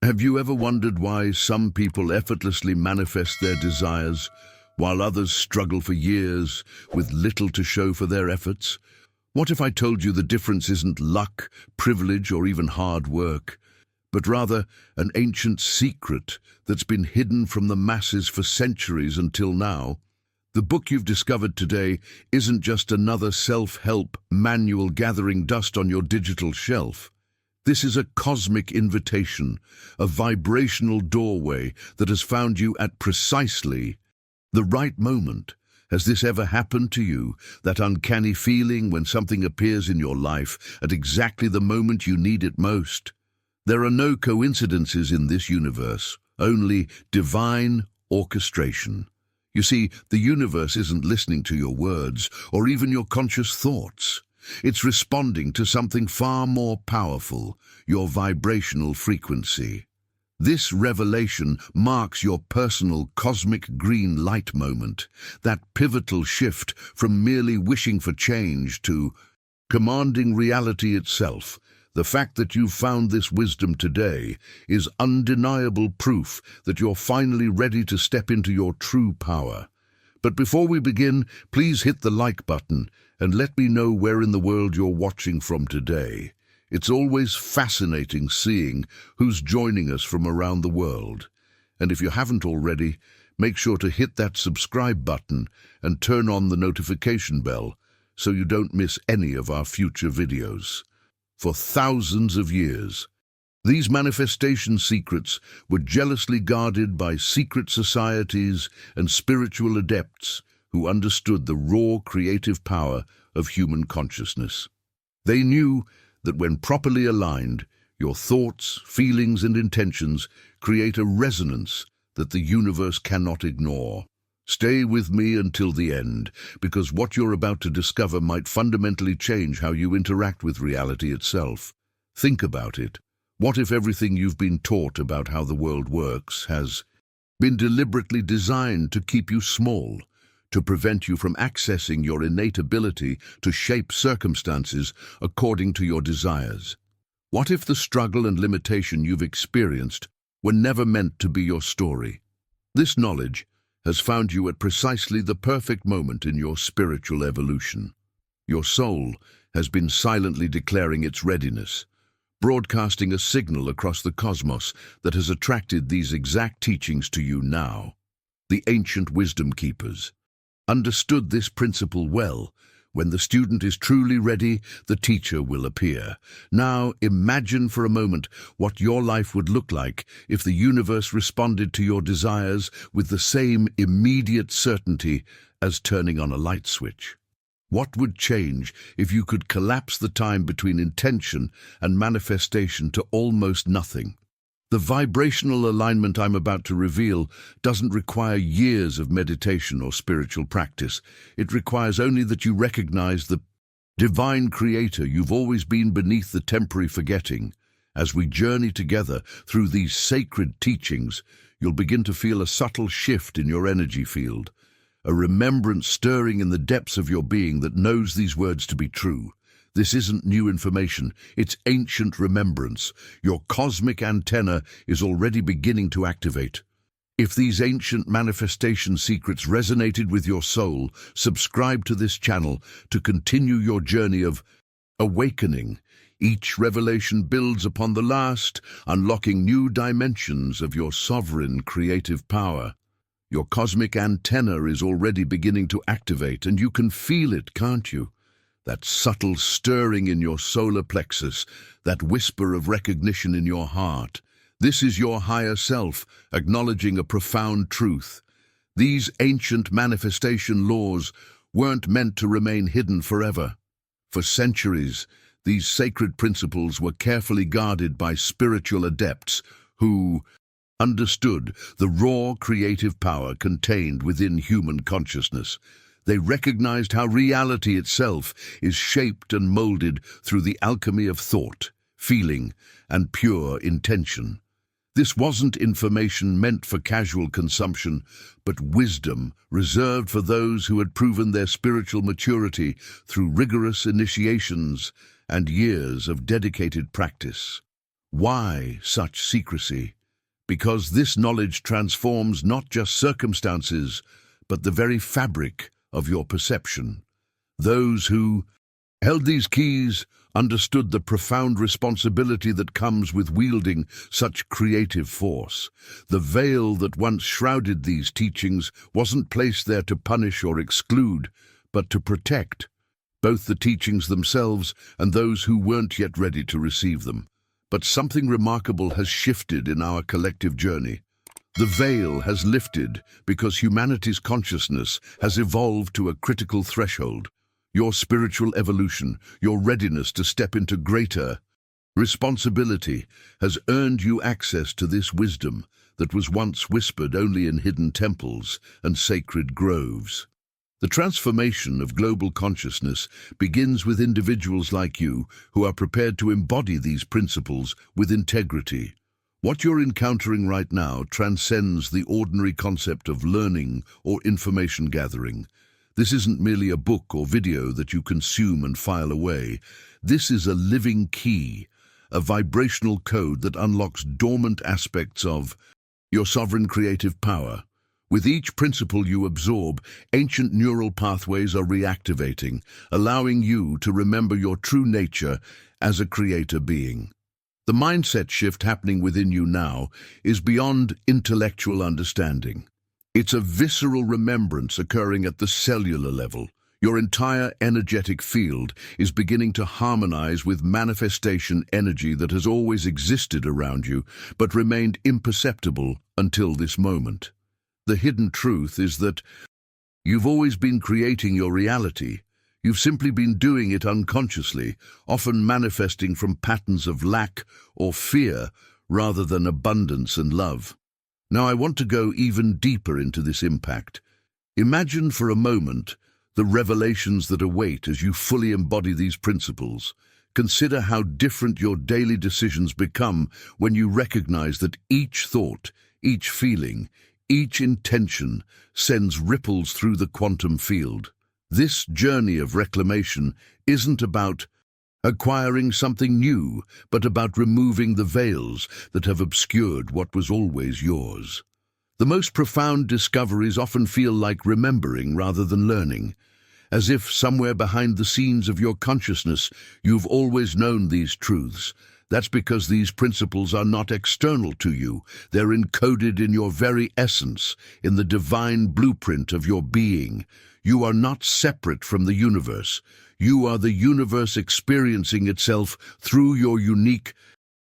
Have you ever wondered why some people effortlessly manifest their desires, while others struggle for years with little to show for their efforts? What if I told you the difference isn't luck, privilege, or even hard work, but rather an ancient secret that's been hidden from the masses for centuries until now? The book you've discovered today isn't just another self-help manual gathering dust on your digital shelf. This is a cosmic invitation, a vibrational doorway that has found you at precisely the right moment. Has this ever happened to you? That uncanny feeling when something appears in your life at exactly the moment you need it most? There are no coincidences in this universe, only divine orchestration. You see, the universe isn't listening to your words or even your conscious thoughts. It's responding to something far more powerful, your vibrational frequency. This revelation marks your personal cosmic green light moment, that pivotal shift from merely wishing for change to commanding reality itself. The fact that you've found this wisdom today is undeniable proof that you're finally ready to step into your true power. But before we begin, please hit the like button and let me know where in the world you're watching from today. It's always fascinating seeing who's joining us from around the world. And if you haven't already, make sure to hit that subscribe button and turn on the notification bell so you don't miss any of our future videos. For thousands of years, these manifestation secrets were jealously guarded by secret societies and spiritual adepts who understood the raw creative power of human consciousness. They knew that when properly aligned, your thoughts, feelings, and intentions create a resonance that the universe cannot ignore. Stay with me until the end, because what you're about to discover might fundamentally change how you interact with reality itself. Think about it. What if everything you've been taught about how the world works has been deliberately designed to keep you small, to prevent you from accessing your innate ability to shape circumstances according to your desires? What if the struggle and limitation you've experienced were never meant to be your story? This knowledge has found you at precisely the perfect moment in your spiritual evolution. Your soul has been silently declaring its readiness, broadcasting a signal across the cosmos that has attracted these exact teachings to you now. The ancient wisdom keepers understood this principle well. When the student is truly ready, the teacher will appear. Now imagine for a moment what your life would look like if the universe responded to your desires with the same immediate certainty as turning on a light switch. What would change if you could collapse the time between intention and manifestation to almost nothing? The vibrational alignment I'm about to reveal doesn't require years of meditation or spiritual practice. It requires only that you recognize the divine creator you've always been beneath the temporary forgetting. As we journey together through these sacred teachings, you'll begin to feel a subtle shift in your energy field, a remembrance stirring in the depths of your being that knows these words to be true. This isn't new information, it's ancient remembrance. Your cosmic antenna is already beginning to activate. If these ancient manifestation secrets resonated with your soul, subscribe to this channel to continue your journey of awakening. Each revelation builds upon the last, unlocking new dimensions of your sovereign creative power. Your cosmic antenna is already beginning to activate, and you can feel it, can't you? That subtle stirring in your solar plexus, that whisper of recognition in your heart. This is your higher self, acknowledging a profound truth. These ancient manifestation laws weren't meant to remain hidden forever. For centuries, these sacred principles were carefully guarded by spiritual adepts who understood the raw creative power contained within human consciousness. They recognized how reality itself is shaped and molded through the alchemy of thought, feeling, and pure intention. This wasn't information meant for casual consumption, but wisdom reserved for those who had proven their spiritual maturity through rigorous initiations and years of dedicated practice. Why such secrecy? Because this knowledge transforms not just circumstances, but the very fabric of your perception. Those who held these keys understood the profound responsibility that comes with wielding such creative force. The veil that once shrouded these teachings wasn't placed there to punish or exclude, but to protect both the teachings themselves and those who weren't yet ready to receive them. But something remarkable has shifted in our collective journey. The veil has lifted because humanity's consciousness has evolved to a critical threshold. Your spiritual evolution, your readiness to step into greater responsibility, has earned you access to this wisdom that was once whispered only in hidden temples and sacred groves. The transformation of global consciousness begins with individuals like you who are prepared to embody these principles with integrity. What you're encountering right now transcends the ordinary concept of learning or information gathering. This isn't merely a book or video that you consume and file away. This is a living key, a vibrational code that unlocks dormant aspects of your sovereign creative power. With each principle you absorb, ancient neural pathways are reactivating, allowing you to remember your true nature as a creator being. The mindset shift happening within you now is beyond intellectual understanding. It's a visceral remembrance occurring at the cellular level. Your entire energetic field is beginning to harmonize with manifestation energy that has always existed around you, but remained imperceptible until this moment. The hidden truth is that you've always been creating your reality. You've simply been doing it unconsciously, often manifesting from patterns of lack or fear rather than abundance and love. Now I want to go even deeper into this impact. Imagine for a moment the revelations that await as you fully embody these principles. Consider how different your daily decisions become when you recognize that each thought, each feeling, each intention sends ripples through the quantum field. This journey of reclamation isn't about acquiring something new, but about removing the veils that have obscured what was always yours. The most profound discoveries often feel like remembering rather than learning, as if somewhere behind the scenes of your consciousness you've always known these truths. That's because these principles are not external to you. They're encoded in your very essence, in the divine blueprint of your being. You are not separate from the universe. You are the universe experiencing itself through your unique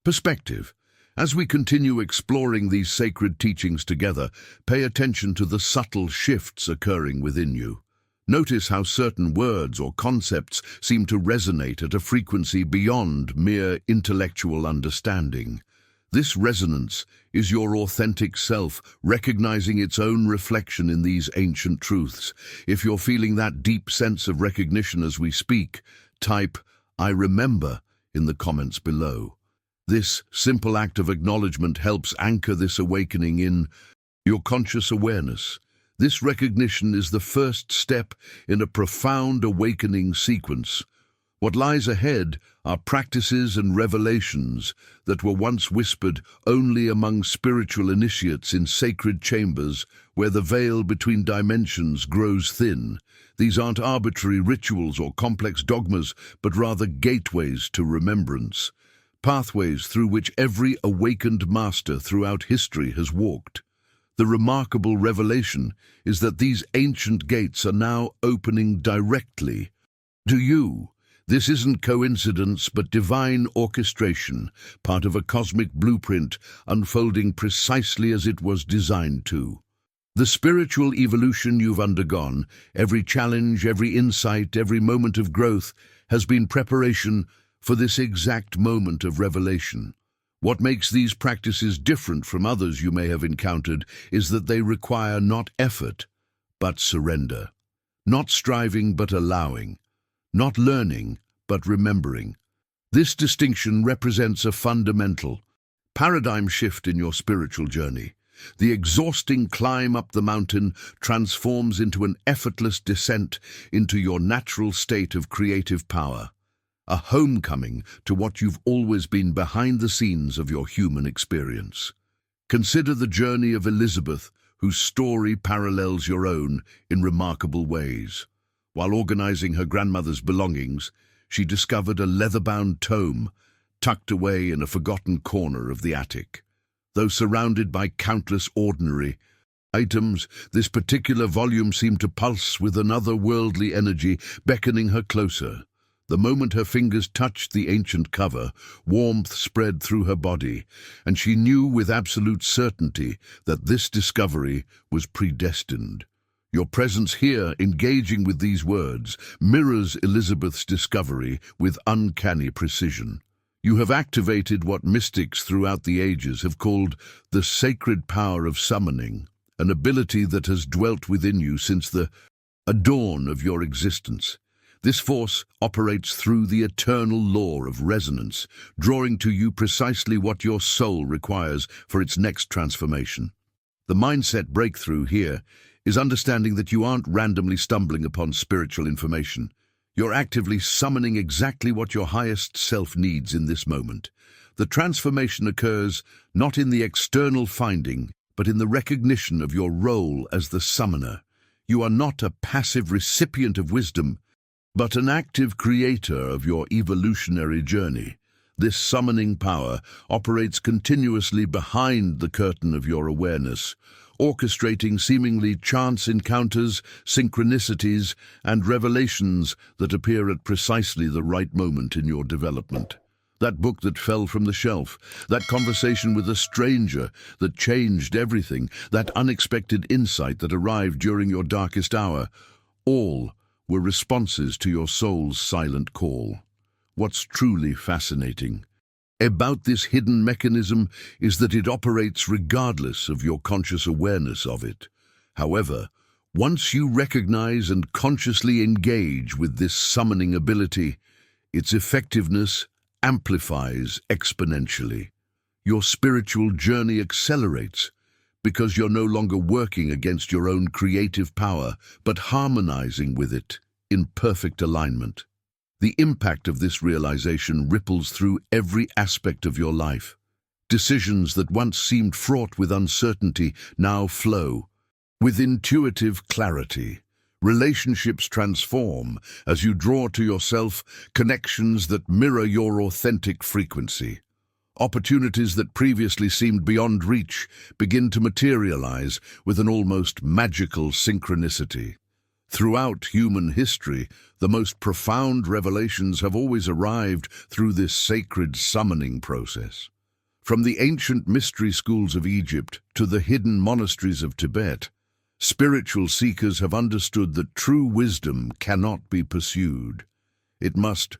perspective. As we continue exploring these sacred teachings together, pay attention to the subtle shifts occurring within you. Notice how certain words or concepts seem to resonate at a frequency beyond mere intellectual understanding. This resonance is your authentic self, recognizing its own reflection in these ancient truths. If you're feeling that deep sense of recognition as we speak, type "I remember" in the comments below. This simple act of acknowledgement helps anchor this awakening in your conscious awareness. This recognition is the first step in a profound awakening sequence. What lies ahead are practices and revelations that were once whispered only among spiritual initiates in sacred chambers where the veil between dimensions grows thin. These aren't arbitrary rituals or complex dogmas, but rather gateways to remembrance, pathways through which every awakened master throughout history has walked. The remarkable revelation is that these ancient gates are now opening directly to you. This isn't coincidence, but divine orchestration, part of a cosmic blueprint unfolding precisely as it was designed to. The spiritual evolution you've undergone, every challenge, every insight, every moment of growth, has been preparation for this exact moment of revelation. What makes these practices different from others you may have encountered is that they require not effort, but surrender. Not striving, but allowing. Not learning, but remembering. This distinction represents a fundamental paradigm shift in your spiritual journey. The exhausting climb up the mountain transforms into an effortless descent into your natural state of creative power. a homecoming to what you've always been behind the scenes of your human experience. Consider the journey of Elizabeth, whose story parallels your own in remarkable ways. While organizing her grandmother's belongings, she discovered a leather-bound tome tucked away in a forgotten corner of the attic. Though surrounded by countless ordinary items, this particular volume seemed to pulse with an otherworldly energy, beckoning her closer. The moment her fingers touched the ancient cover, warmth spread through her body, and she knew with absolute certainty that this discovery was predestined. Your presence here, engaging with these words, mirrors Elizabeth's discovery with uncanny precision. You have activated what mystics throughout the ages have called the sacred power of summoning, an ability that has dwelt within you since the dawn of your existence. This force operates through the eternal law of resonance, drawing to you precisely what your soul requires for its next transformation. The mindset breakthrough here is understanding that you aren't randomly stumbling upon spiritual information. You're actively summoning exactly what your highest self needs in this moment. The transformation occurs not in the external finding, but in the recognition of your role as the summoner. You are not a passive recipient of wisdom, but an active creator of your evolutionary journey. This summoning power operates continuously behind the curtain of your awareness, orchestrating seemingly chance encounters, synchronicities, and revelations that appear at precisely the right moment in your development. That book that fell from the shelf, that conversation with a stranger that changed everything, that unexpected insight that arrived during your darkest hour, all were responses to your soul's silent call. What's truly fascinating about this hidden mechanism is that it operates regardless of your conscious awareness of it. However, once you recognize and consciously engage with this summoning ability, its effectiveness amplifies exponentially. Your spiritual journey accelerates because you're no longer working against your own creative power, but harmonizing with it in perfect alignment. The impact of this realization ripples through every aspect of your life. Decisions that once seemed fraught with uncertainty now flow with intuitive clarity. Relationships transform as you draw to yourself connections that mirror your authentic frequency. Opportunities that previously seemed beyond reach begin to materialize with an almost magical synchronicity. Throughout human history, the most profound revelations have always arrived through this sacred summoning process. From the ancient mystery schools of Egypt to the hidden monasteries of Tibet, spiritual seekers have understood that true wisdom cannot be pursued. It must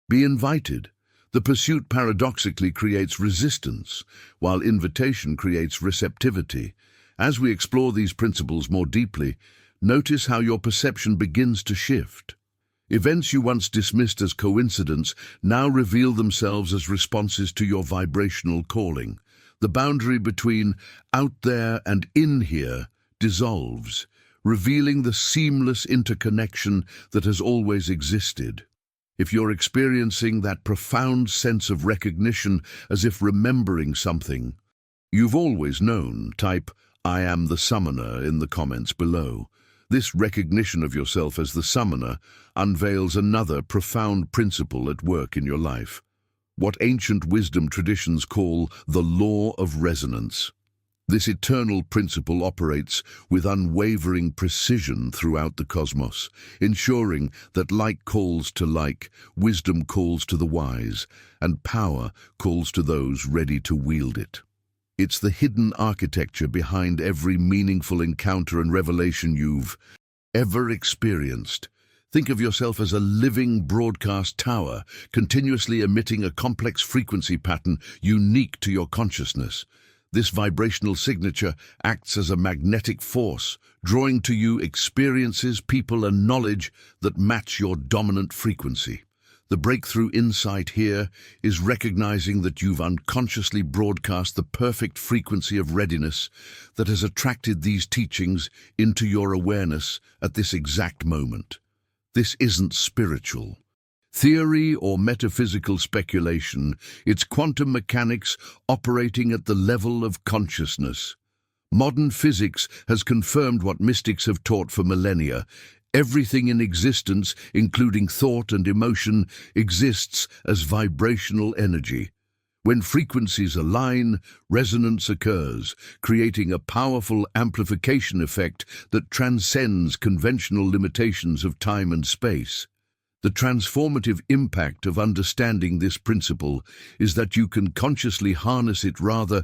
be invited. The pursuit paradoxically creates resistance, while invitation creates receptivity. As we explore these principles more deeply, notice how your perception begins to shift. Events you once dismissed as coincidence now reveal themselves as responses to your vibrational calling. The boundary between out there and in here dissolves, revealing the seamless interconnection that has always existed. If you're experiencing that profound sense of recognition, as if remembering something you've always known, type "I am the summoner" in the comments below. This recognition of yourself as the summoner unveils another profound principle at work in your life, what ancient wisdom traditions call the law of resonance. This eternal principle operates with unwavering precision throughout the cosmos, ensuring that like calls to like, wisdom calls to the wise, and power calls to those ready to wield it. It's the hidden architecture behind every meaningful encounter and revelation you've ever experienced. Think of yourself as a living broadcast tower, continuously emitting a complex frequency pattern unique to your consciousness. This vibrational signature acts as a magnetic force, drawing to you experiences, people, and knowledge that match your dominant frequency. The breakthrough insight here is recognizing that you've unconsciously broadcast the perfect frequency of readiness that has attracted these teachings into your awareness at this exact moment. This isn't spiritual. theory or metaphysical speculation, it's quantum mechanics operating at the level of consciousness. Modern physics has confirmed what mystics have taught for millennia. Everything in existence, including thought and emotion, exists as vibrational energy. When frequencies align, resonance occurs, creating a powerful amplification effect that transcends conventional limitations of time and space. The transformative impact of understanding this principle is that you can consciously harness it rather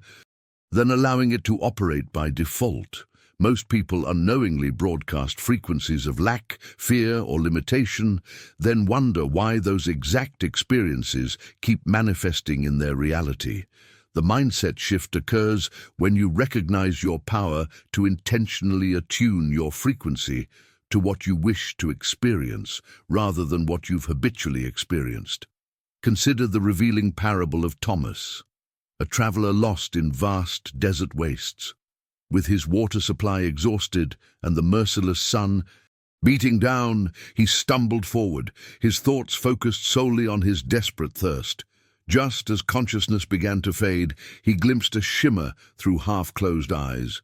than allowing it to operate by default. Most people unknowingly broadcast frequencies of lack, fear, or limitation, then wonder why those exact experiences keep manifesting in their reality. The mindset shift occurs when you recognize your power to intentionally attune your frequency to what you wish to experience, rather than what you've habitually experienced. Consider the revealing parable of Thomas, a traveler lost in vast desert wastes. With his water supply exhausted and the merciless sun beating down, he stumbled forward, his thoughts focused solely on his desperate thirst. Just as consciousness began to fade, he glimpsed a shimmer through half-closed eyes.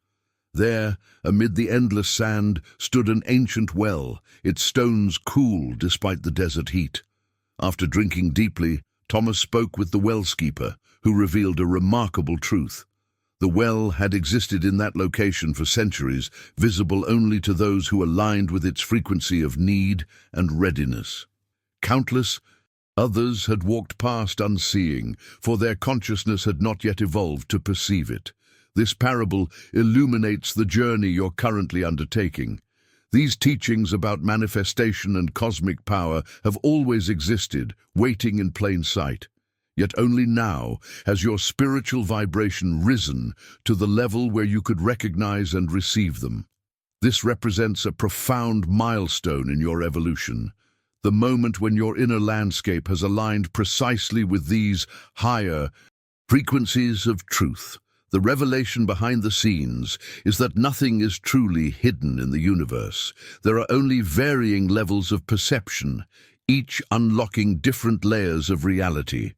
There, amid the endless sand, stood an ancient well, its stones cool despite the desert heat. After drinking deeply, Thomas spoke with the wellkeeper, who revealed a remarkable truth. The well had existed in that location for centuries, visible only to those who aligned with its frequency of need and readiness. Countless others had walked past unseeing, for their consciousness had not yet evolved to perceive it. This parable illuminates the journey you're currently undertaking. These teachings about manifestation and cosmic power have always existed, waiting in plain sight. Yet only now has your spiritual vibration risen to the level where you could recognize and receive them. This represents a profound milestone in your evolution, the moment when your inner landscape has aligned precisely with these higher frequencies of truth. The revelation behind the scenes is that nothing is truly hidden in the universe. There are only varying levels of perception, each unlocking different layers of reality.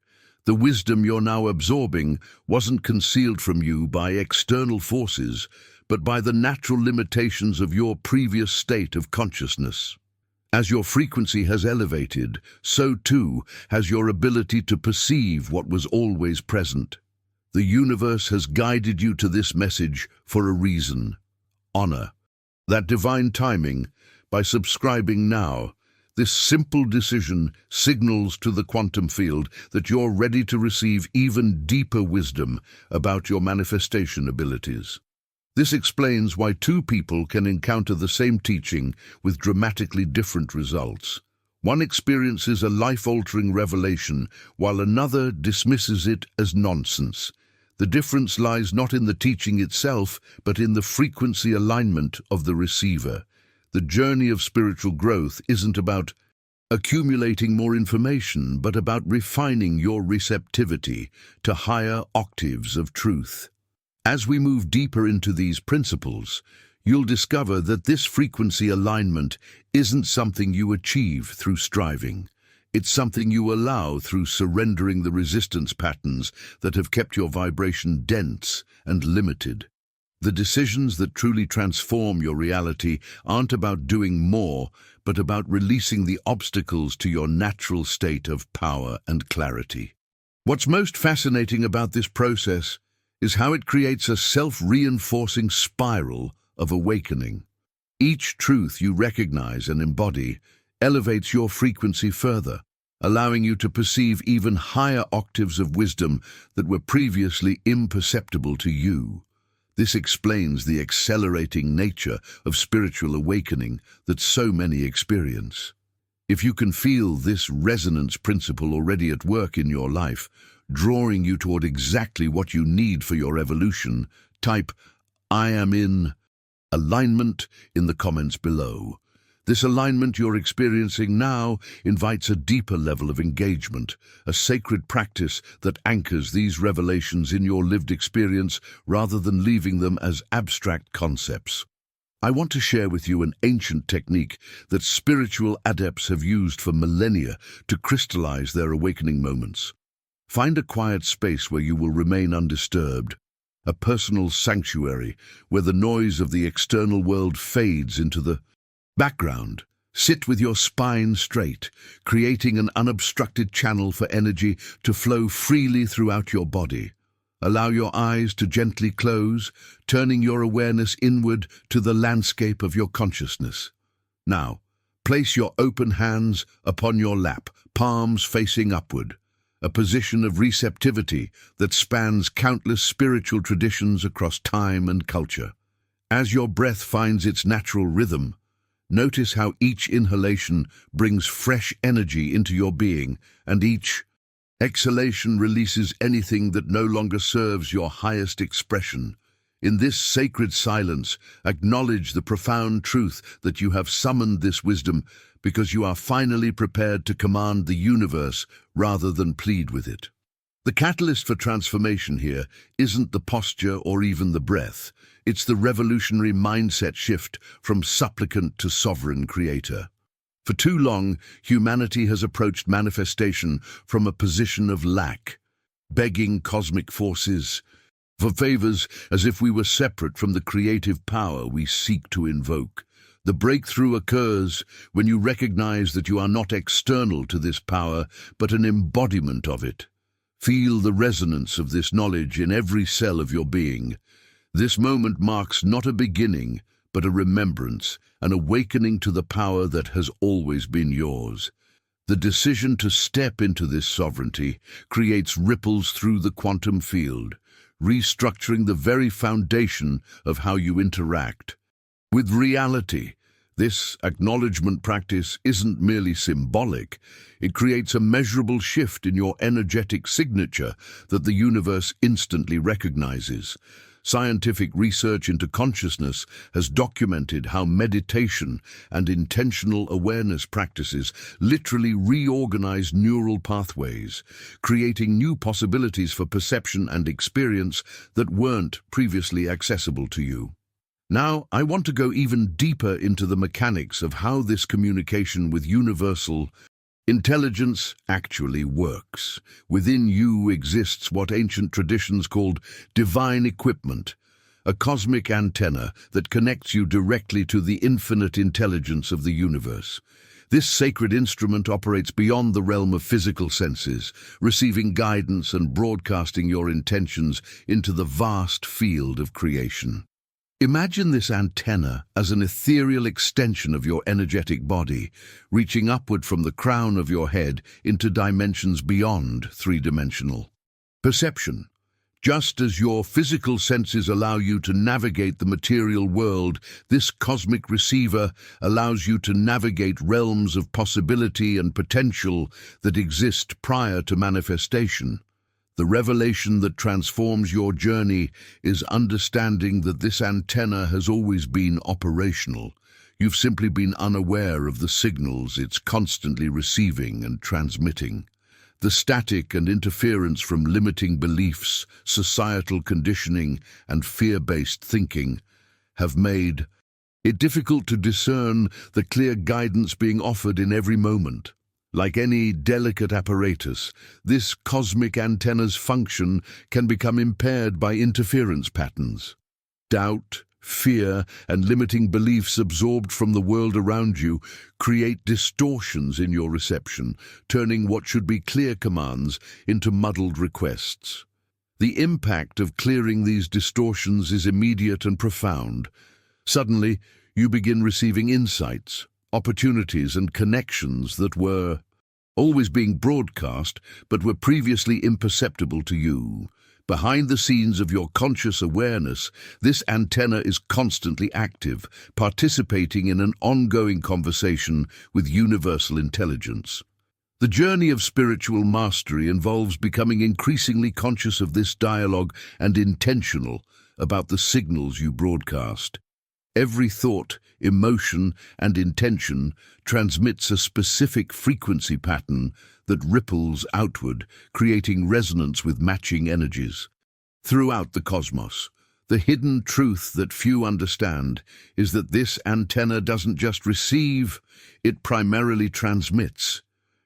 The wisdom you're now absorbing wasn't concealed from you by external forces, but by the natural limitations of your previous state of consciousness. As your frequency has elevated, so too has your ability to perceive what was always present. The universe has guided you to this message for a reason. Honor that divine timing by subscribing now. This simple decision signals to the quantum field that you're ready to receive even deeper wisdom about your manifestation abilities. This explains why two people can encounter the same teaching with dramatically different results. One experiences a life-altering revelation, while another dismisses it as nonsense. The difference lies not in the teaching itself, but in the frequency alignment of the receiver. The journey of spiritual growth isn't about accumulating more information, but about refining your receptivity to higher octaves of truth. As we move deeper into these principles, you'll discover that this frequency alignment isn't something you achieve through striving. It's something you allow through surrendering the resistance patterns that have kept your vibration dense and limited. The decisions that truly transform your reality aren't about doing more, but about releasing the obstacles to your natural state of power and clarity. What's most fascinating about this process is how it creates a self-reinforcing spiral of awakening. Each truth you recognize and embody elevates your frequency further, allowing you to perceive even higher octaves of wisdom that were previously imperceptible to you. This explains the accelerating nature of spiritual awakening that so many experience. If you can feel this resonance principle already at work in your life, drawing you toward exactly what you need for your evolution, type "I am in alignment" in the comments below. This alignment you're experiencing now invites a deeper level of engagement, a sacred practice that anchors these revelations in your lived experience rather than leaving them as abstract concepts. I want to share with you an ancient technique that spiritual adepts have used for millennia to crystallize their awakening moments. Find a quiet space where you will remain undisturbed, a personal sanctuary where the noise of the external world fades into the background. Sit with your spine straight, creating an unobstructed channel for energy to flow freely throughout your body. Allow your eyes to gently close, turning your awareness inward to the landscape of your consciousness. Now, place your open hands upon your lap, palms facing upward, a position of receptivity that spans countless spiritual traditions across time and culture. As your breath finds its natural rhythm, notice how each inhalation brings fresh energy into your being, and each exhalation releases anything that no longer serves your highest expression. In this sacred silence, acknowledge the profound truth that you have summoned this wisdom because you are finally prepared to command the universe rather than plead with it. The catalyst for transformation here isn't the posture or even the breath. It's the revolutionary mindset shift from supplicant to sovereign creator. For too long, humanity has approached manifestation from a position of lack, begging cosmic forces for favors as if we were separate from the creative power we seek to invoke. The breakthrough occurs when you recognize that you are not external to this power, but an embodiment of it. Feel the resonance of this knowledge in every cell of your being. This moment marks not a beginning, but a remembrance, an awakening to the power that has always been yours. The decision to step into this sovereignty creates ripples through the quantum field, restructuring the very foundation of how you interact with reality. This acknowledgement practice isn't merely symbolic. It creates a measurable shift in your energetic signature that the universe instantly recognizes. Scientific research into consciousness has documented how meditation and intentional awareness practices literally reorganize neural pathways, creating new possibilities for perception and experience that weren't previously accessible to you. Now, I want to go even deeper into the mechanics of how this communication with universal intelligence actually works. Within you exists what ancient traditions called divine equipment, a cosmic antenna that connects you directly to the infinite intelligence of the universe. This sacred instrument operates beyond the realm of physical senses, receiving guidance and broadcasting your intentions into the vast field of creation. Imagine this antenna as an ethereal extension of your energetic body, reaching upward from the crown of your head into dimensions beyond three-dimensional perception. Just as your physical senses allow you to navigate the material world, this cosmic receiver allows you to navigate realms of possibility and potential that exist prior to manifestation. The revelation that transforms your journey is understanding that this antenna has always been operational. You've simply been unaware of the signals it's constantly receiving and transmitting. The static and interference from limiting beliefs, societal conditioning, and fear-based thinking have made it difficult to discern the clear guidance being offered in every moment. Like any delicate apparatus, this cosmic antenna's function can become impaired by interference patterns. Doubt, fear, and limiting beliefs absorbed from the world around you create distortions in your reception, turning what should be clear commands into muddled requests. The impact of clearing these distortions is immediate and profound. Suddenly, you begin receiving insights, opportunities, and connections that were always being broadcast but were previously imperceptible to you. Behind the scenes of your conscious awareness, this antenna is constantly active, participating in an ongoing conversation with universal intelligence. The journey of spiritual mastery involves becoming increasingly conscious of this dialogue and intentional about the signals you broadcast. Every thought, emotion, and intention transmits a specific frequency pattern that ripples outward, creating resonance with matching energies. Throughout the cosmos, The hidden truth that few understand is that this antenna doesn't just receive, it primarily transmits.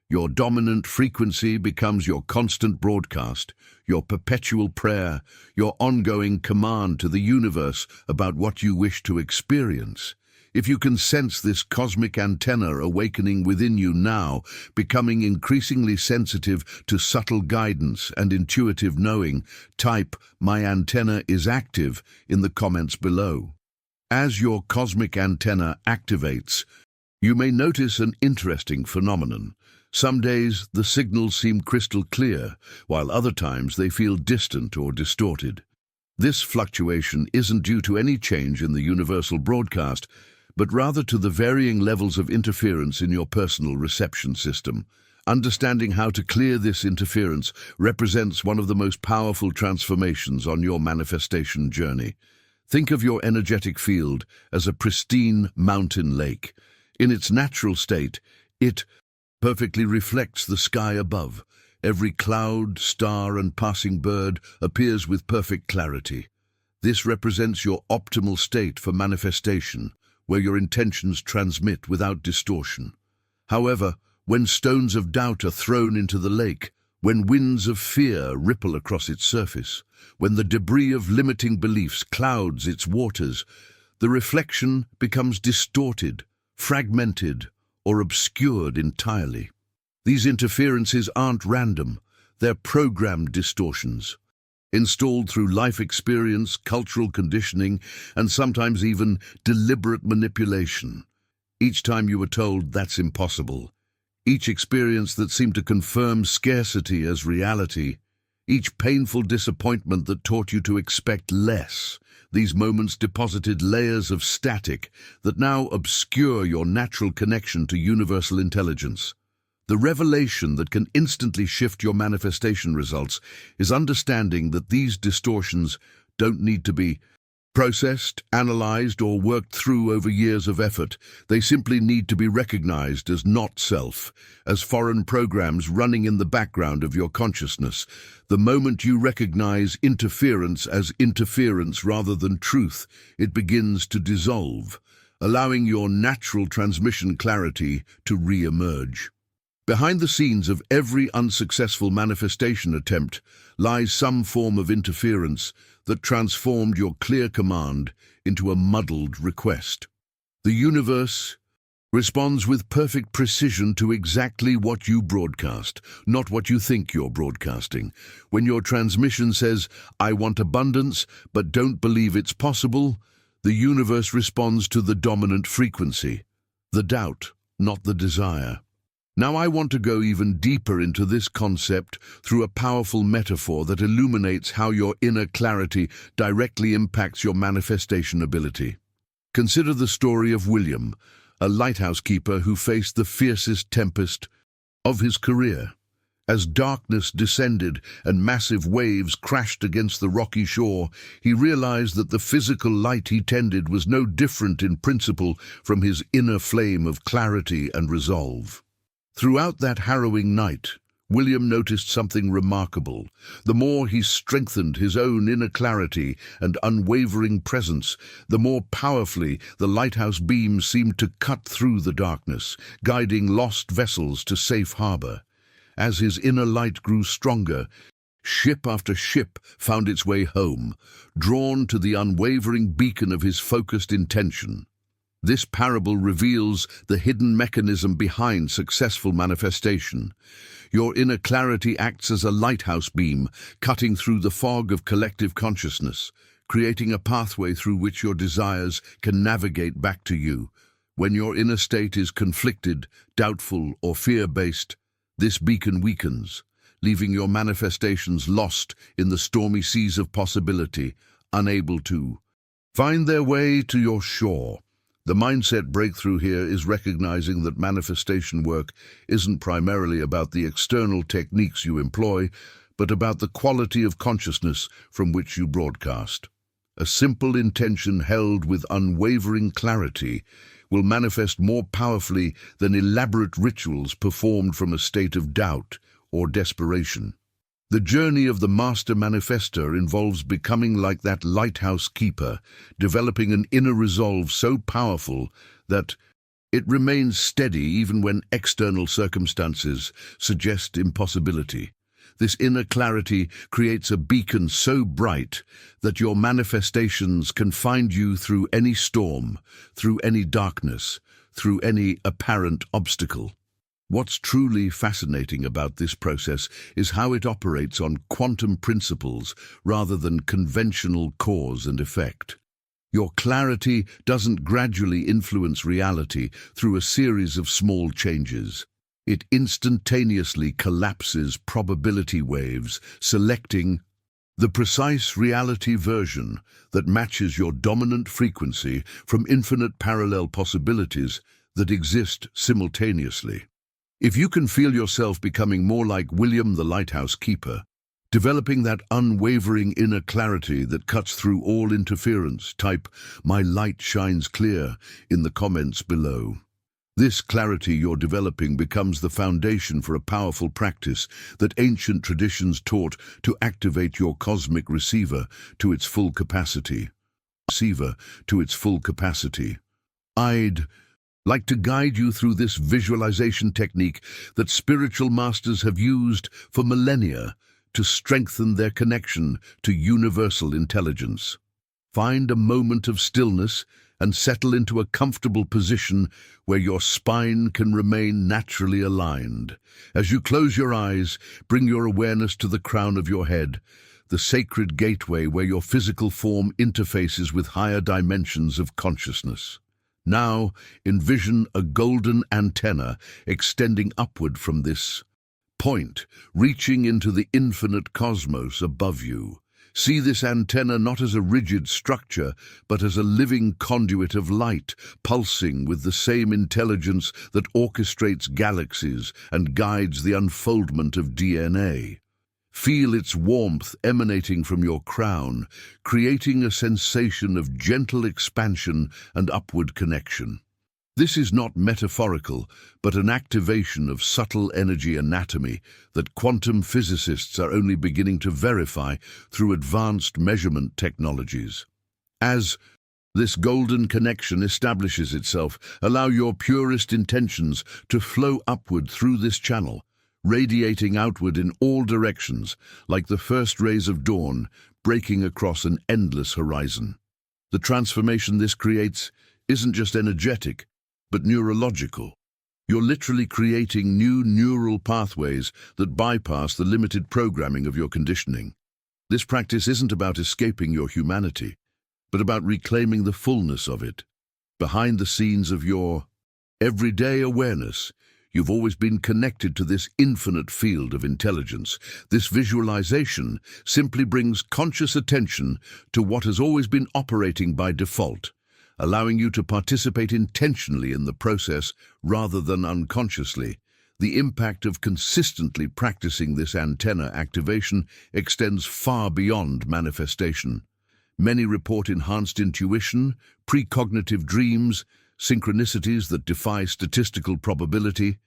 Your dominant frequency becomes your constant broadcast, your perpetual prayer, your ongoing command to the universe about what you wish to experience. If you can sense this cosmic antenna awakening within you now, becoming increasingly sensitive to subtle guidance and intuitive knowing, type "My antenna is active" in the comments below. As your cosmic antenna activates, you may notice an interesting phenomenon. Some days the signals seem crystal clear, while other times they feel distant or distorted. This fluctuation isn't due to any change in the universal broadcast, but rather to the varying levels of interference in your personal reception system. Understanding how to clear this interference represents one of the most powerful transformations on your manifestation journey. Think of your energetic field as a pristine mountain lake. In its natural state, it perfectly reflects the sky above. Every cloud, star, and passing bird appears with perfect clarity. This represents your optimal state for manifestation, where your intentions transmit without distortion. However, when stones of doubt are thrown into the lake, when winds of fear ripple across its surface, when the debris of limiting beliefs clouds its waters, the reflection becomes distorted, fragmented, or obscured entirely. These interferences aren't random, they're programmed distortions, installed through life experience, cultural conditioning, and sometimes even deliberate manipulation. Each time you were told that's impossible, each experience that seemed to confirm scarcity as reality, each painful disappointment that taught you to expect less, these moments deposited layers of static that now obscure your natural connection to universal intelligence. The revelation that can instantly shift your manifestation results is understanding that these distortions don't need to be processed, analyzed, or worked through over years of effort. They simply need to be recognized as not self, as foreign programs running in the background of your consciousness. The moment you recognize interference as interference rather than truth, it begins to dissolve, allowing your natural transmission clarity to re-emerge. Behind the scenes of every unsuccessful manifestation attempt lies some form of interference that transformed your clear command into a muddled request. The universe responds with perfect precision to exactly what you broadcast, not what you think you're broadcasting. When your transmission says, "I want abundance, but don't believe it's possible," the universe responds to the dominant frequency, the doubt, not the desire. Now I want to go even deeper into this concept through a powerful metaphor that illuminates how your inner clarity directly impacts your manifestation ability. Consider the story of William, a lighthouse keeper who faced the fiercest tempest of his career. As darkness descended and massive waves crashed against the rocky shore, he realized that the physical light he tended was no different in principle from his inner flame of clarity and resolve. Throughout that harrowing night, William noticed something remarkable. The more he strengthened his own inner clarity and unwavering presence, the more powerfully the lighthouse beams seemed to cut through the darkness, guiding lost vessels to safe harbor. As his inner light grew stronger, ship after ship found its way home, drawn to the unwavering beacon of his focused intention. This parable reveals the hidden mechanism behind successful manifestation. Your inner clarity acts as a lighthouse beam, cutting through the fog of collective consciousness, creating a pathway through which your desires can navigate back to you. When your inner state is conflicted, doubtful, or fear-based, this beacon weakens, leaving your manifestations lost in the stormy seas of possibility, unable to find their way to your shore. The mindset breakthrough here is recognizing that manifestation work isn't primarily about the external techniques you employ, but about the quality of consciousness from which you broadcast. A simple intention held with unwavering clarity will manifest more powerfully than elaborate rituals performed from a state of doubt or desperation. The journey of the master manifestor involves becoming like that lighthouse keeper, developing an inner resolve so powerful that it remains steady even when external circumstances suggest impossibility. This inner clarity creates a beacon so bright that your manifestations can find you through any storm, through any darkness, through any apparent obstacle. What's truly fascinating about this process is how it operates on quantum principles rather than conventional cause and effect. Your clarity doesn't gradually influence reality through a series of small changes. It instantaneously collapses probability waves, selecting the precise reality version that matches your dominant frequency from infinite parallel possibilities that exist simultaneously. If you can feel yourself becoming more like William the Lighthouse Keeper, developing that unwavering inner clarity that cuts through all interference, type "My light shines clear" in the comments below. This clarity you're developing becomes the foundation for a powerful practice that ancient traditions taught to activate your cosmic receiver to its full capacity. I'd like to guide you through this visualization technique that spiritual masters have used for millennia to strengthen their connection to universal intelligence. Find a moment of stillness and settle into a comfortable position where your spine can remain naturally aligned. As you close your eyes, bring your awareness to the crown of your head, the sacred gateway where your physical form interfaces with higher dimensions of consciousness. Now, envision a golden antenna extending upward from this point, reaching into the infinite cosmos above you. See this antenna not as a rigid structure, but as a living conduit of light, pulsing with the same intelligence that orchestrates galaxies and guides the unfoldment of DNA. Feel its warmth emanating from your crown, creating a sensation of gentle expansion and upward connection. This is not metaphorical, but an activation of subtle energy anatomy that quantum physicists are only beginning to verify through advanced measurement technologies. As this golden connection establishes itself, allow your purest intentions to flow upward through this channel, radiating outward in all directions, like the first rays of dawn, breaking across an endless horizon. The transformation this creates isn't just energetic, but neurological. You're literally creating new neural pathways that bypass the limited programming of your conditioning. This practice isn't about escaping your humanity, but about reclaiming the fullness of it. Behind the scenes of your everyday awareness, you've always been connected to this infinite field of intelligence. This visualization simply brings conscious attention to what has always been operating by default, allowing you to participate intentionally in the process rather than unconsciously. The impact of consistently practicing this antenna activation extends far beyond manifestation. Many report enhanced intuition, precognitive dreams, synchronicities that defy statistical probability,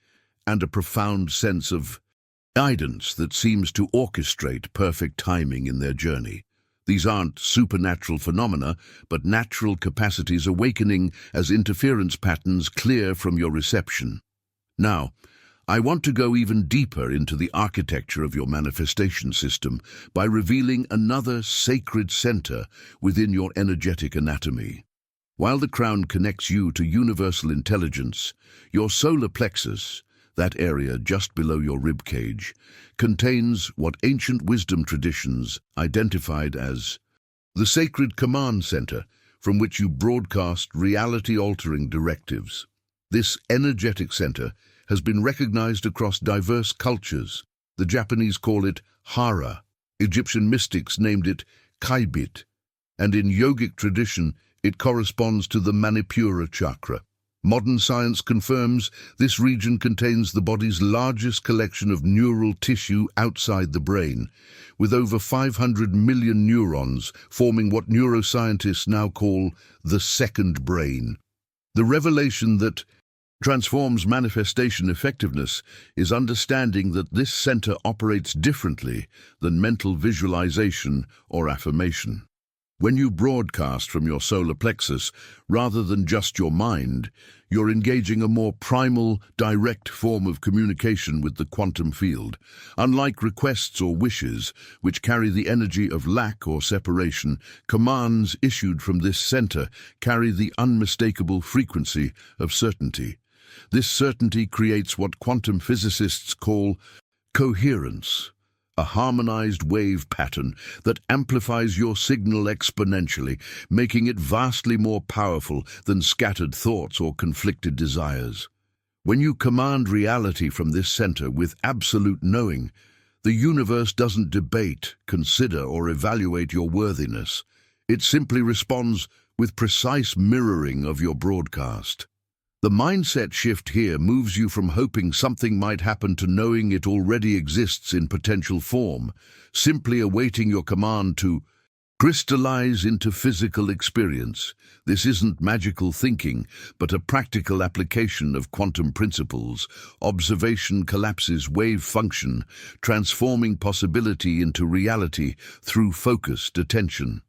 and a profound sense of guidance that seems to orchestrate perfect timing in their journey. These aren't supernatural phenomena, but natural capacities awakening as interference patterns clear from your reception. Now, I want to go even deeper into the architecture of your manifestation system by revealing another sacred center within your energetic anatomy. While the crown connects you to universal intelligence, your solar plexus, that area just below your rib cage, contains what ancient wisdom traditions identified as the sacred command center from which you broadcast reality-altering directives. This energetic center has been recognized across diverse cultures. The Japanese call it hara, Egyptian mystics named it kaibit, and in yogic tradition it corresponds to the Manipura chakra. Modern science confirms this region contains the body's largest collection of neural tissue outside the brain, with over 500 million neurons forming what neuroscientists now call the second brain. The revelation that Transforms manifestation effectiveness is understanding that this center operates differently than mental visualization or affirmation. When you broadcast from your solar plexus, rather than just your mind, you're engaging a more primal, direct form of communication with the quantum field. Unlike requests or wishes, which carry the energy of lack or separation, commands issued from this center carry the unmistakable frequency of certainty. This certainty creates what quantum physicists call coherence, a harmonized wave pattern that amplifies your signal exponentially, making it vastly more powerful than scattered thoughts or conflicted desires. When you command reality from this center with absolute knowing, the universe doesn't debate, consider, or evaluate your worthiness. It simply responds with precise mirroring of your broadcast. The mindset shift here moves you from hoping something might happen to knowing it already exists in potential form, simply awaiting your command to crystallize into physical experience. This isn't magical thinking, but a practical application of quantum principles. Observation collapses wave function, transforming possibility into reality through focused attention.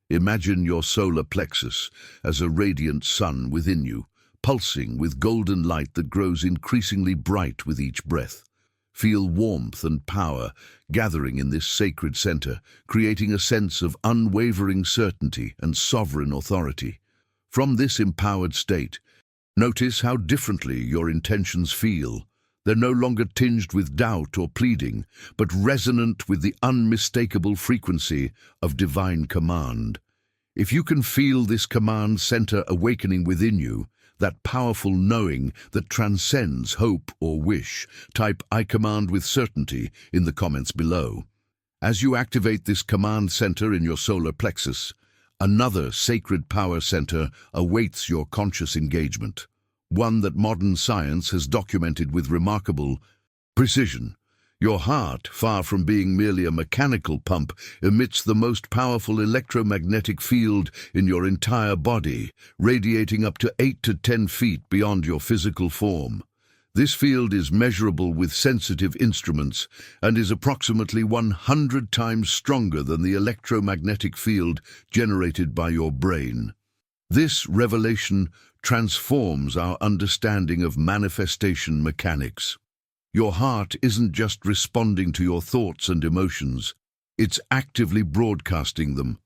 Imagine your solar plexus as a radiant sun within you, pulsing with golden light that grows increasingly bright with each breath. Feel warmth and power gathering in this sacred center, creating a sense of unwavering certainty and sovereign authority. From this empowered state, notice how differently your intentions feel. They're no longer tinged with doubt or pleading, but resonant with the unmistakable frequency of divine command. If you can feel this command center awakening within you, that powerful knowing that transcends hope or wish, type "I command with certainty" in the comments below. As you activate this command center in your solar plexus, another sacred power center awaits your conscious engagement, one that modern science has documented with remarkable precision. Your heart, far from being merely a mechanical pump, emits the most powerful electromagnetic field in your entire body, radiating up to 8 to 10 feet beyond your physical form. This field is measurable with sensitive instruments and is approximately 100 times stronger than the electromagnetic field generated by your brain. This revelation transforms our understanding of manifestation mechanics. Your heart isn't just responding to your thoughts and emotions, it's actively broadcasting them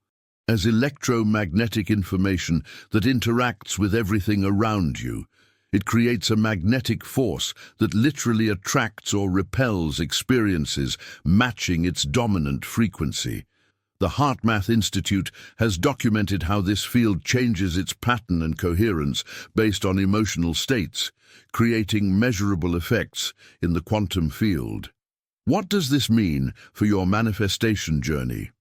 as electromagnetic information that interacts with everything around you. It creates a magnetic force that literally attracts or repels experiences, matching its dominant frequency. The HeartMath Institute has documented how this field changes its pattern and coherence based on emotional states, creating measurable effects in the quantum field. What does this mean for your manifestation journey?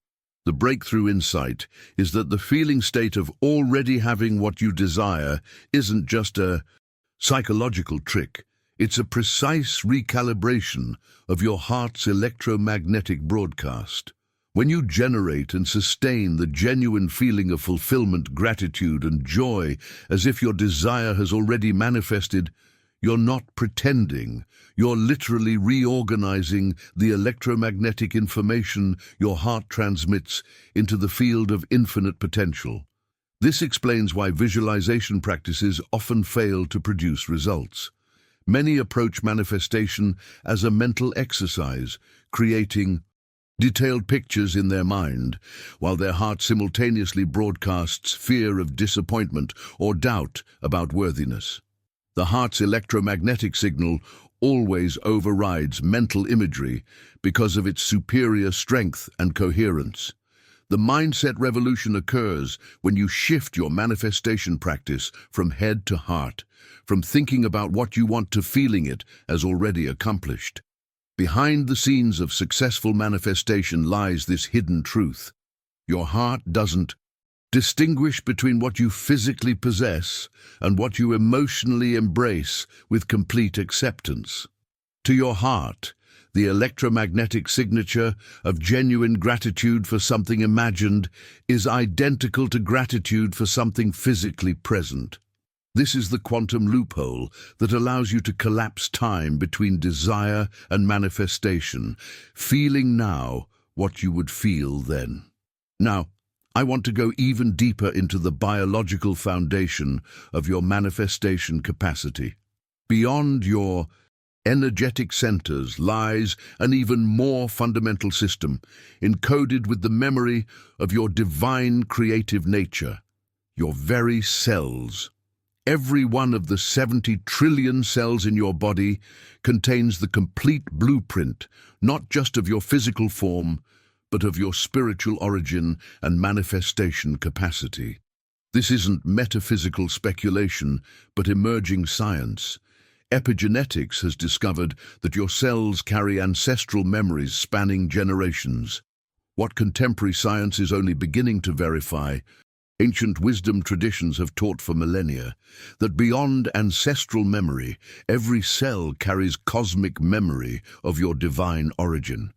The breakthrough insight is that the feeling state of already having what you desire isn't just a psychological trick. It's a precise recalibration of your heart's electromagnetic broadcast. When you generate and sustain the genuine feeling of fulfillment, gratitude, and joy, as if your desire has already manifested, you're not pretending. You're literally reorganizing the electromagnetic information your heart transmits into the field of infinite potential. This explains why visualization practices often fail to produce results. Many approach manifestation as a mental exercise, creating detailed pictures in their mind, while their heart simultaneously broadcasts fear of disappointment or doubt about worthiness. The heart's electromagnetic signal always overrides mental imagery because of its superior strength and coherence. The mindset revolution occurs when you shift your manifestation practice from head to heart, from thinking about what you want to feeling it as already accomplished. Behind the scenes of successful manifestation lies this hidden truth. Your heart doesn't distinguish between what you physically possess and what you emotionally embrace with complete acceptance. To your heart, the electromagnetic signature of genuine gratitude for something imagined is identical to gratitude for something physically present. This is the quantum loophole that allows you to collapse time between desire and manifestation, feeling now what you would feel then. Now, I want to go even deeper into the biological foundation of your manifestation capacity. Beyond your energetic centers lies an even more fundamental system, encoded with the memory of your divine creative nature, your very cells. Every one of the 70 trillion cells in your body contains the complete blueprint, not just of your physical form, but of your spiritual origin and manifestation capacity. This isn't metaphysical speculation, but emerging science. Epigenetics has discovered that your cells carry ancestral memories spanning generations. What contemporary science is only beginning to verify, ancient wisdom traditions have taught for millennia that beyond ancestral memory, every cell carries cosmic memory of your divine origin.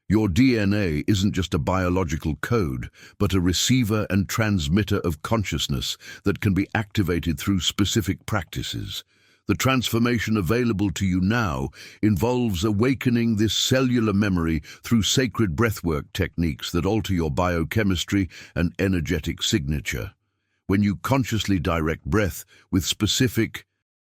Your DNA isn't just a biological code, but a receiver and transmitter of consciousness that can be activated through specific practices. The transformation available to you now involves awakening this cellular memory through sacred breathwork techniques that alter your biochemistry and energetic signature. When you consciously direct breath with specific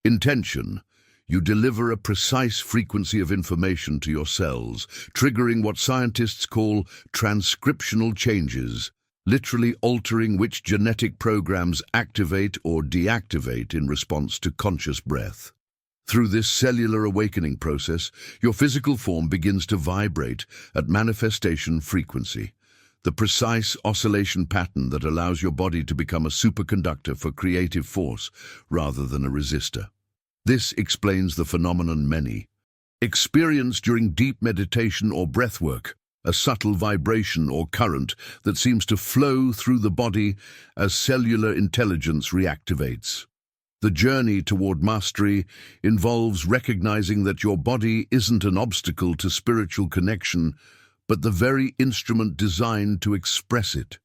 intention, you deliver a precise frequency of information to your cells, triggering what scientists call transcriptional changes, literally altering which genetic programs activate or deactivate in response to conscious breath. Through this cellular awakening process, your physical form begins to vibrate at manifestation frequency, the precise oscillation pattern that allows your body to become a superconductor for creative force rather than a resistor. This explains the phenomenon many experience during deep meditation or breathwork, a subtle vibration or current that seems to flow through the body as cellular intelligence reactivates. The journey toward mastery involves recognizing that your body isn't an obstacle to spiritual connection, but the very instrument designed to express it.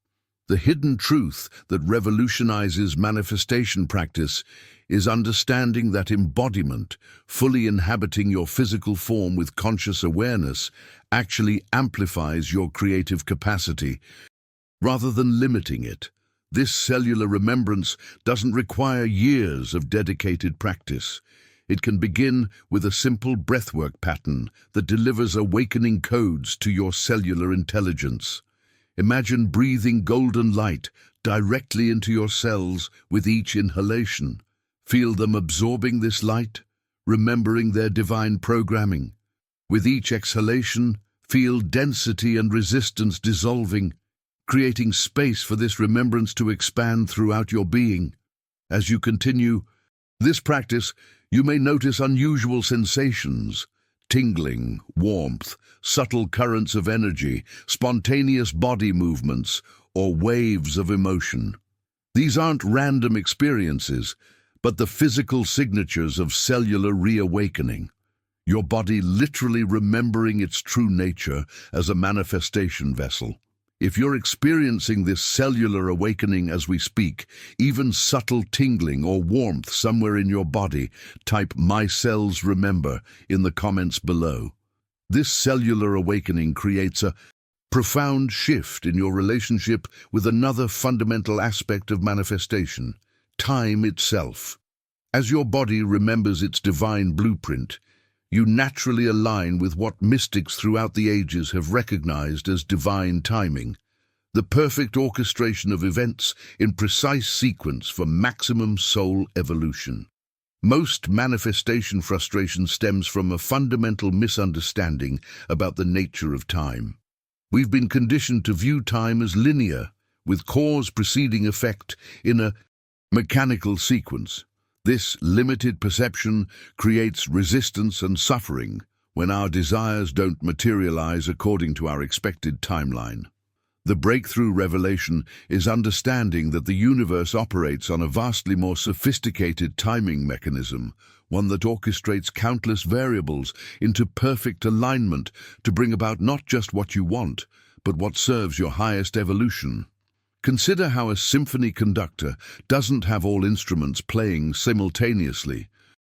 The hidden truth that revolutionizes manifestation practice is understanding that embodiment, fully inhabiting your physical form with conscious awareness, actually amplifies your creative capacity, rather than limiting it. This cellular remembrance doesn't require years of dedicated practice. It can begin with a simple breathwork pattern that delivers awakening codes to your cellular intelligence. Imagine breathing golden light directly into your cells with each inhalation. Feel them absorbing this light, remembering their divine programming. With each exhalation, feel density and resistance dissolving, creating space for this remembrance to expand throughout your being. As you continue this practice, you may notice unusual sensations, tingling, warmth, subtle currents of energy, spontaneous body movements, or waves of emotion. These aren't random experiences, but the physical signatures of cellular reawakening. Your body literally remembering its true nature as a manifestation vessel. If you're experiencing this cellular awakening as we speak, even subtle tingling or warmth somewhere in your body, type "My cells remember" in the comments below. This cellular awakening creates a profound shift in your relationship with another fundamental aspect of manifestation, time itself. As your body remembers its divine blueprint, you naturally align with what mystics throughout the ages have recognized as divine timing, the perfect orchestration of events in precise sequence for maximum soul evolution. Most manifestation frustration stems from a fundamental misunderstanding about the nature of time. We've been conditioned to view time as linear, with cause preceding effect in a mechanical sequence. This limited perception creates resistance and suffering when our desires don't materialize according to our expected timeline. The breakthrough revelation is understanding that the universe operates on a vastly more sophisticated timing mechanism, one that orchestrates countless variables into perfect alignment to bring about not just what you want, but what serves your highest evolution. Consider how a symphony conductor doesn't have all instruments playing simultaneously,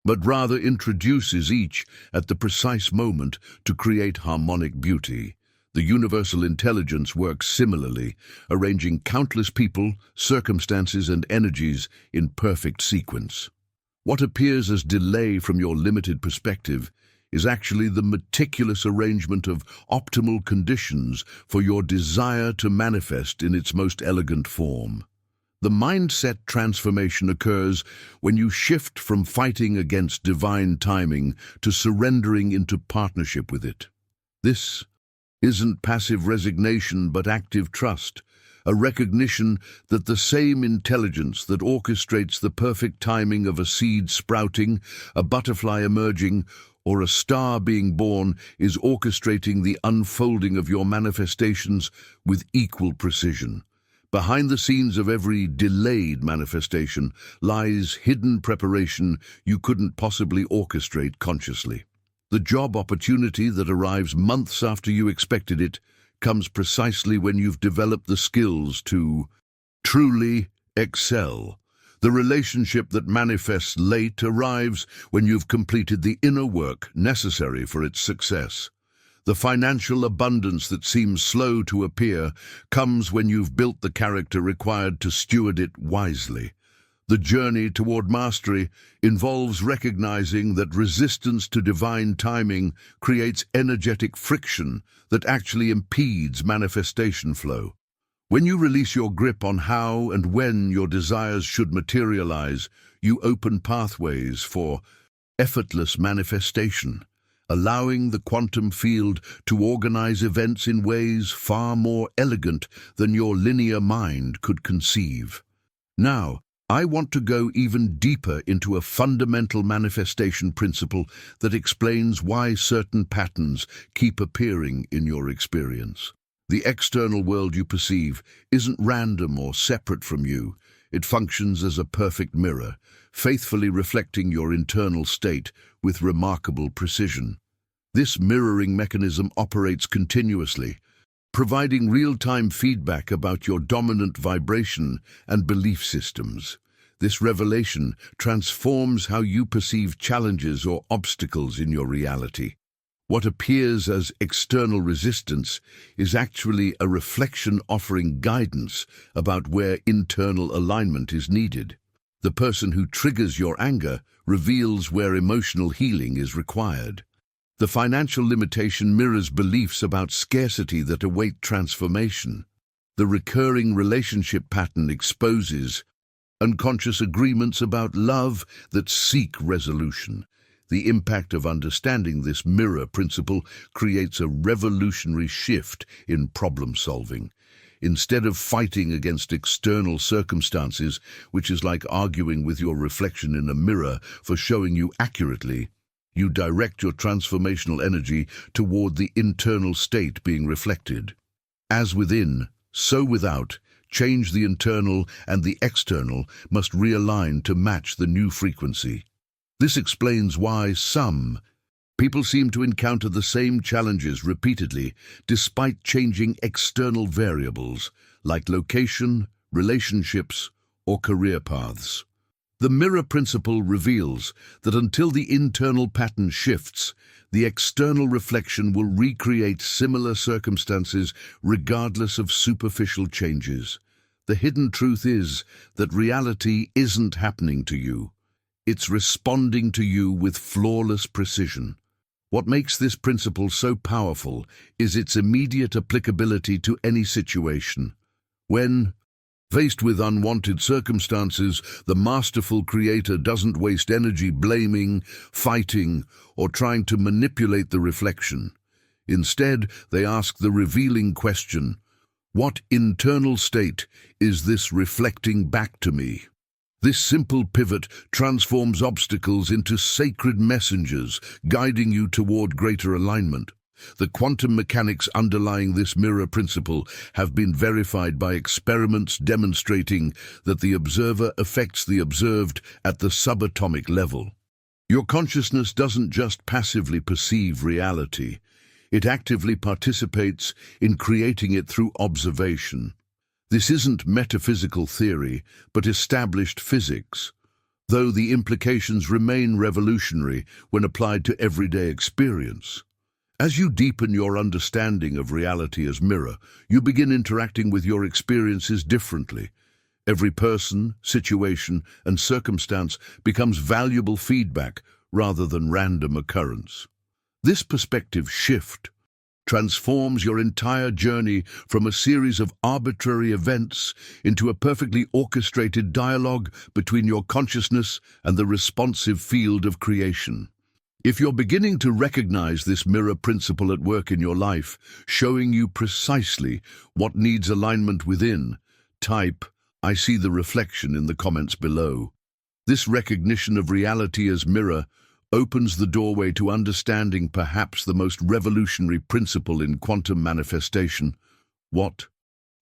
but rather introduces each at the precise moment to create harmonic beauty. The universal intelligence works similarly, arranging countless people, circumstances, and energies in perfect sequence. What appears as delay from your limited perspective is actually the meticulous arrangement of optimal conditions for your desire to manifest in its most elegant form. The mindset transformation occurs when you shift from fighting against divine timing to surrendering into partnership with it. This isn't passive resignation but active trust, a recognition that the same intelligence that orchestrates the perfect timing of a seed sprouting, a butterfly emerging, or a star being born is orchestrating the unfolding of your manifestations with equal precision. Behind the scenes of every delayed manifestation lies hidden preparation you couldn't possibly orchestrate consciously. The job opportunity that arrives months after you expected it comes precisely when you've developed the skills to truly excel. The relationship that manifests late arrives when you've completed the inner work necessary for its success. The financial abundance that seems slow to appear comes when you've built the character required to steward it wisely. The journey toward mastery involves recognizing that resistance to divine timing creates energetic friction that actually impedes manifestation flow. When you release your grip on how and when your desires should materialize, you open pathways for effortless manifestation, allowing the quantum field to organize events in ways far more elegant than your linear mind could conceive. Now, I want to go even deeper into a fundamental manifestation principle that explains why certain patterns keep appearing in your experience. The external world you perceive isn't random or separate from you. It functions as a perfect mirror, faithfully reflecting your internal state with remarkable precision. This mirroring mechanism operates continuously, providing real-time feedback about your dominant vibration and belief systems. This revelation transforms how you perceive challenges or obstacles in your reality. What appears as external resistance is actually a reflection offering guidance about where internal alignment is needed. The person who triggers your anger reveals where emotional healing is required. The financial limitation mirrors beliefs about scarcity that await transformation. The recurring relationship pattern exposes unconscious agreements about love that seek resolution. The impact of understanding this mirror principle creates a revolutionary shift in problem solving. Instead of fighting against external circumstances, which is like arguing with your reflection in a mirror for showing you accurately, you direct your transformational energy toward the internal state being reflected. As within, so without, change the internal and the external must realign to match the new frequency. This explains why some people seem to encounter the same challenges repeatedly despite changing external variables like location, relationships, or career paths. The mirror principle reveals that until the internal pattern shifts, the external reflection will recreate similar circumstances regardless of superficial changes. The hidden truth is that reality isn't happening to you. It's responding to you with flawless precision. What makes this principle so powerful is its immediate applicability to any situation. When faced with unwanted circumstances, the masterful creator doesn't waste energy blaming, fighting, or trying to manipulate the reflection. Instead, they ask the revealing question, what internal state is this reflecting back to me? This simple pivot transforms obstacles into sacred messengers, guiding you toward greater alignment. The quantum mechanics underlying this mirror principle have been verified by experiments demonstrating that the observer affects the observed at the subatomic level. Your consciousness doesn't just passively perceive reality, it actively participates in creating it through observation. This isn't metaphysical theory, but established physics, though the implications remain revolutionary when applied to everyday experience. As you deepen your understanding of reality as mirror, you begin interacting with your experiences differently. Every person, situation, and circumstance becomes valuable feedback rather than random occurrence. This perspective shift transforms your entire journey from a series of arbitrary events into a perfectly orchestrated dialogue between your consciousness and the responsive field of creation. If you're beginning to recognize this mirror principle at work in your life, showing you precisely what needs alignment within, type, "I see the reflection" in the comments below. This recognition of reality as mirror opens the doorway to understanding perhaps the most revolutionary principle in quantum manifestation, what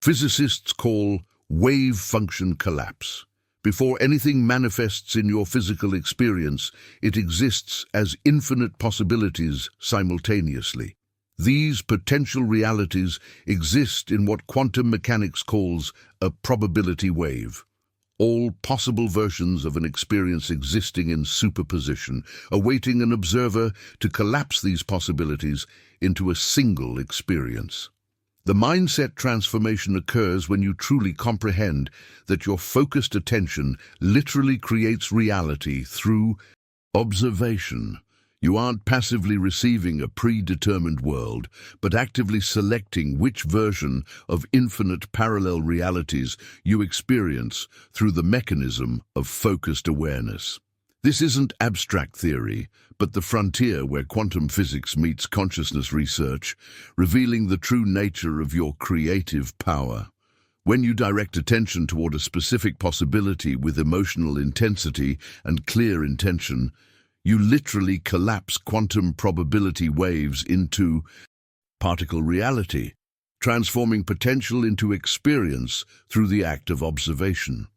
physicists call wave function collapse. Before anything manifests in your physical experience, it exists as infinite possibilities simultaneously. These potential realities exist in what quantum mechanics calls a probability wave. All possible versions of an experience existing in superposition, awaiting an observer to collapse these possibilities into a single experience. The mindset transformation occurs when you truly comprehend that your focused attention literally creates reality through observation. You aren't passively receiving a predetermined world, but actively selecting which version of infinite parallel realities you experience through the mechanism of focused awareness. This isn't abstract theory, but the frontier where quantum physics meets consciousness research, revealing the true nature of your creative power. When you direct attention toward a specific possibility with emotional intensity and clear intention, you literally collapse quantum probability waves into particle reality, transforming potential into experience through the act of observation.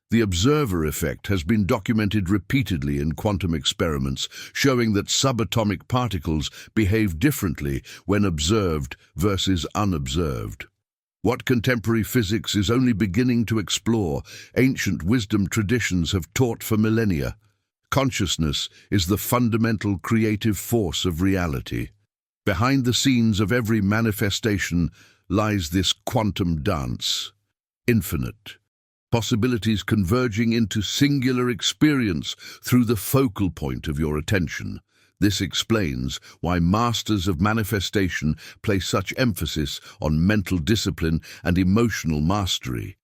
The observer effect has been documented repeatedly in quantum experiments, showing that subatomic particles behave differently when observed versus unobserved. What contemporary physics is only beginning to explore, ancient wisdom traditions have taught for millennia. Consciousness is the fundamental creative force of reality. Behind the scenes of every manifestation lies this quantum dance, infinite. Possibilities converging into singular experience through the focal point of your attention. This explains why masters of manifestation place such emphasis on mental discipline and emotional mastery.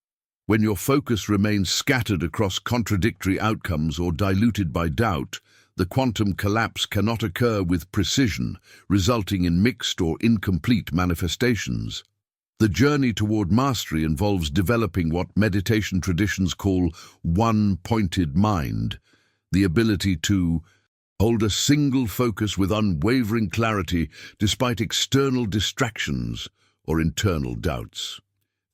When your focus remains scattered across contradictory outcomes or diluted by doubt, the quantum collapse cannot occur with precision, resulting in mixed or incomplete manifestations. The journey toward mastery involves developing what meditation traditions call one-pointed mind, the ability to hold a single focus with unwavering clarity despite external distractions or internal doubts.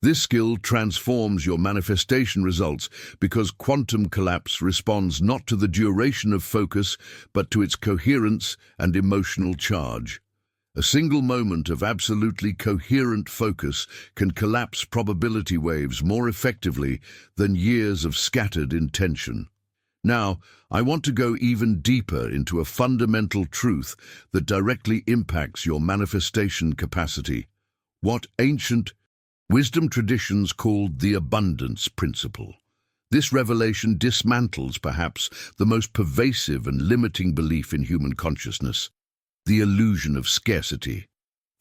This skill transforms your manifestation results because quantum collapse responds not to the duration of focus, but to its coherence and emotional charge. A single moment of absolutely coherent focus can collapse probability waves more effectively than years of scattered intention. Now, I want to go even deeper into a fundamental truth that directly impacts your manifestation capacity. What ancient wisdom traditions called the abundance principle. This revelation dismantles perhaps the most pervasive and limiting belief in human consciousness, the illusion of scarcity.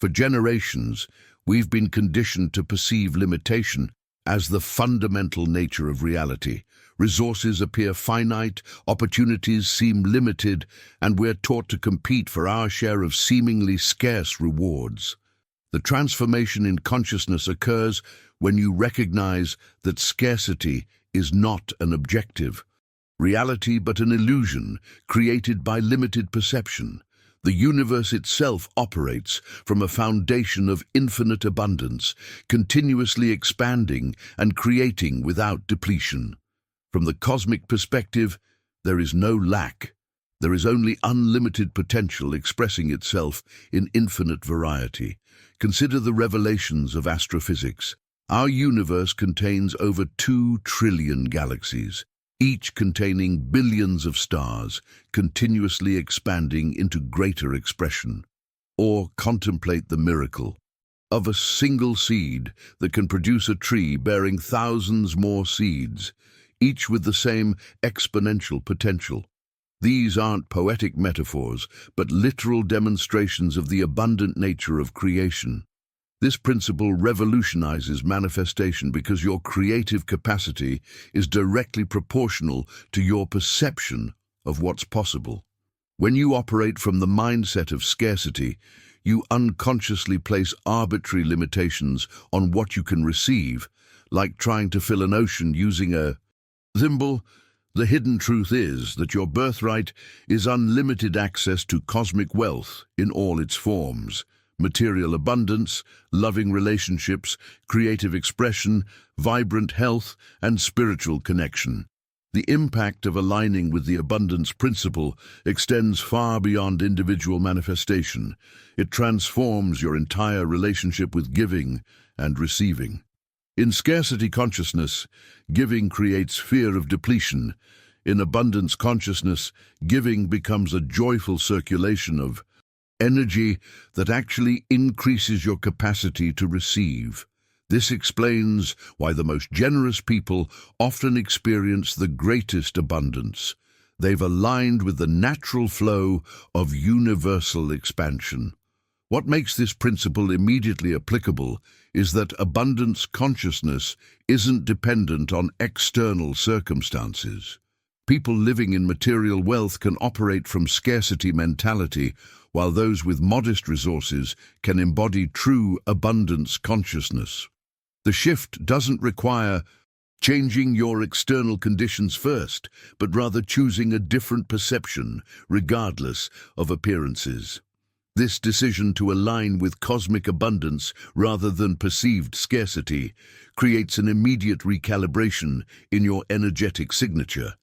For generations, we've been conditioned to perceive limitation as the fundamental nature of reality. Resources appear finite, opportunities seem limited, and we're taught to compete for our share of seemingly scarce rewards. The transformation in consciousness occurs when you recognize that scarcity is not an objective reality but an illusion created by limited perception. The universe itself operates from a foundation of infinite abundance, continuously expanding and creating without depletion. From the cosmic perspective, there is no lack. There is only unlimited potential expressing itself in infinite variety. Consider the revelations of astrophysics. Our universe contains over 2 trillion galaxies, each containing billions of stars, continuously expanding into greater expression. Or contemplate the miracle of a single seed that can produce a tree bearing thousands more seeds, each with the same exponential potential. These aren't poetic metaphors, but literal demonstrations of the abundant nature of creation. This principle revolutionizes manifestation because your creative capacity is directly proportional to your perception of what's possible. When you operate from the mindset of scarcity, you unconsciously place arbitrary limitations on what you can receive, like trying to fill an ocean using a thimble. The hidden truth is that your birthright is unlimited access to cosmic wealth in all its forms: material abundance, loving relationships, creative expression, vibrant health, and spiritual connection. The impact of aligning with the abundance principle extends far beyond individual manifestation. It transforms your entire relationship with giving and receiving. In scarcity consciousness, giving creates fear of depletion. In abundance consciousness, giving becomes a joyful circulation of energy that actually increases your capacity to receive. This explains why the most generous people often experience the greatest abundance. They've aligned with the natural flow of universal expansion. What makes this principle immediately applicable is that abundance consciousness isn't dependent on external circumstances. People living in material wealth can operate from scarcity mentality, while those with modest resources can embody true abundance consciousness. The shift doesn't require changing your external conditions first, but rather choosing a different perception, regardless of appearances. This decision to align with cosmic abundance rather than perceived scarcity creates an immediate recalibration in your energetic signature.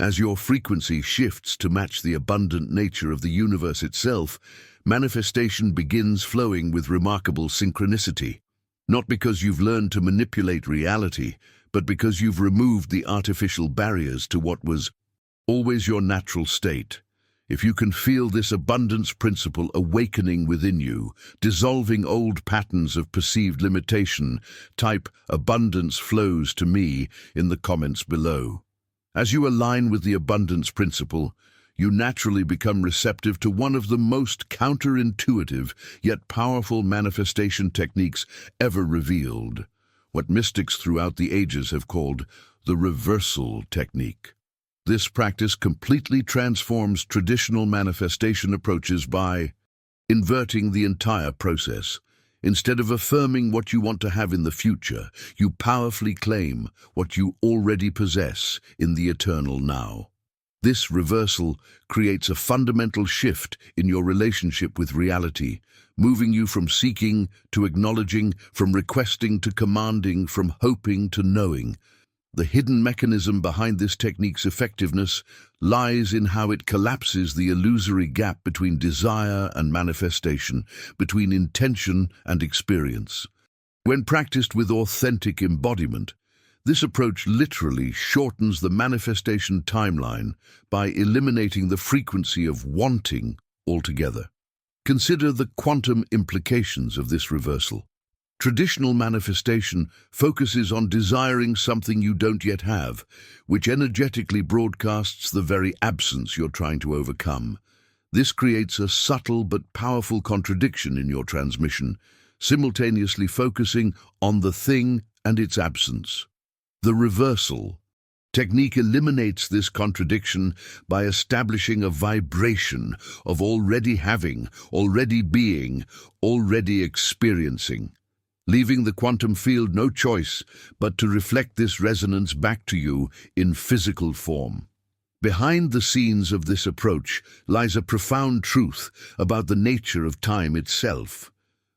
As your frequency shifts to match the abundant nature of the universe itself, manifestation begins flowing with remarkable synchronicity. Not because you've learned to manipulate reality, but because you've removed the artificial barriers to what was always your natural state. If you can feel this abundance principle awakening within you, dissolving old patterns of perceived limitation, type "abundance flows to me" in the comments below. As you align with the abundance principle, you naturally become receptive to one of the most counterintuitive yet powerful manifestation techniques ever revealed, what mystics throughout the ages have called the reversal technique. This practice completely transforms traditional manifestation approaches by inverting the entire process. Instead of affirming what you want to have in the future, you powerfully claim what you already possess in the eternal now. This reversal creates a fundamental shift in your relationship with reality, moving you from seeking to acknowledging, from requesting to commanding, from hoping to knowing. The hidden mechanism behind this technique's effectiveness lies in how it collapses the illusory gap between desire and manifestation, between intention and experience. When practiced with authentic embodiment, this approach literally shortens the manifestation timeline by eliminating the frequency of wanting altogether. Consider the quantum implications of this reversal. Traditional manifestation focuses on desiring something you don't yet have, which energetically broadcasts the very absence you're trying to overcome. This creates a subtle but powerful contradiction in your transmission, simultaneously focusing on the thing and its absence. The reversal technique eliminates this contradiction by establishing a vibration of already having, already being, already experiencing, leaving the quantum field no choice but to reflect this resonance back to you in physical form. Behind the scenes of this approach lies a profound truth about the nature of time itself.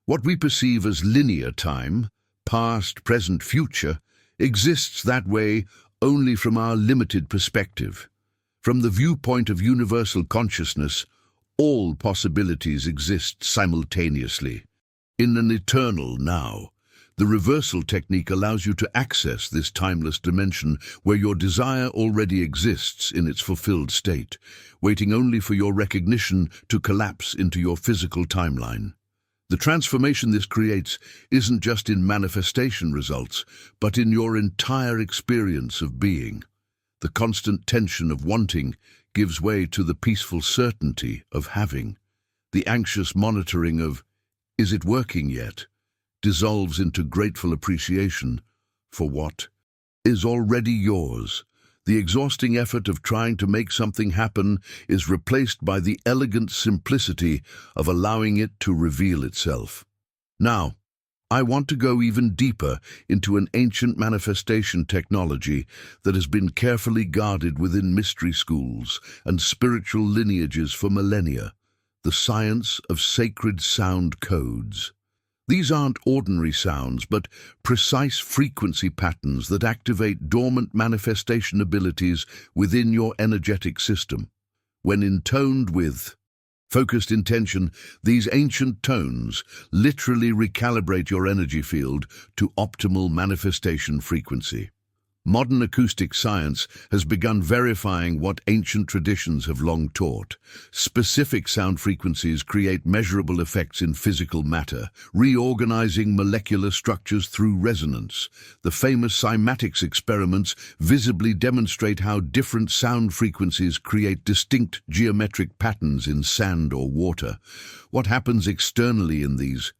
What we perceive as linear time, past, present, future, exists that way only from our limited perspective. From the viewpoint of universal consciousness, all possibilities exist simultaneously. In an eternal now, The reversal technique allows you to access this timeless dimension where your desire already exists in its fulfilled state, waiting only for your recognition to collapse into your physical timeline. The transformation this creates isn't just in manifestation results, but in your entire experience of being. The constant tension of wanting gives way to the peaceful certainty of having. The anxious monitoring of, "Is it working yet?" dissolves into grateful appreciation for what is already yours. The exhausting effort of trying to make something happen is replaced by the elegant simplicity of allowing it to reveal itself. Now, I want to go even deeper into an ancient manifestation technology that has been carefully guarded within mystery schools and spiritual lineages for millennia: the science of sacred sound codes. These aren't ordinary sounds, but precise frequency patterns that activate dormant manifestation abilities within your energetic system. When intoned with focused intention, these ancient tones literally recalibrate your energy field to optimal manifestation frequency. Modern acoustic science has begun verifying what ancient traditions have long taught. Specific sound frequencies create measurable effects in physical matter, reorganizing molecular structures through resonance. The famous cymatics experiments visibly demonstrate how different sound frequencies create distinct geometric patterns in sand or water. What happens externally in these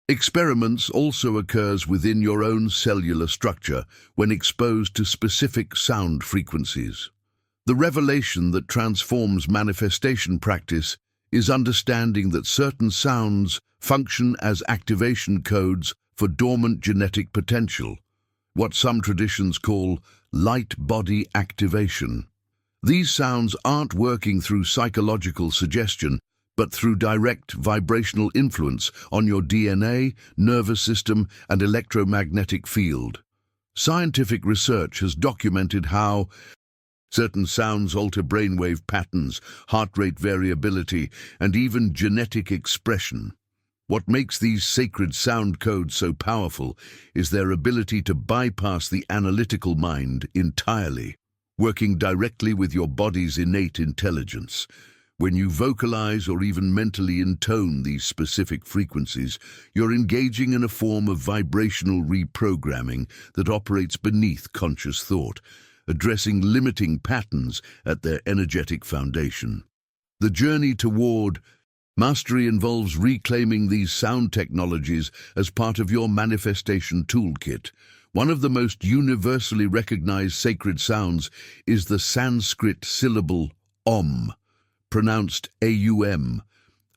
experiments also occurs within your own cellular structure when exposed to specific sound frequencies. The revelation that transforms manifestation practice is understanding that certain sounds function as activation codes for dormant genetic potential, what some traditions call light body activation. These sounds aren't working through psychological suggestion, but through direct vibrational influence on your DNA, nervous system, and electromagnetic field. Scientific research has documented how certain sounds alter brainwave patterns, heart rate variability, and even genetic expression. What makes these sacred sound codes so powerful is their ability to bypass the analytical mind entirely, working directly with your body's innate intelligence. When you vocalize or even mentally intone these specific frequencies, you're engaging in a form of vibrational reprogramming that operates beneath conscious thought, addressing limiting patterns at their energetic foundation. The journey toward mastery involves reclaiming these sound technologies as part of your manifestation toolkit. One of the most universally recognized sacred sounds is the Sanskrit syllable Om, pronounced AUM,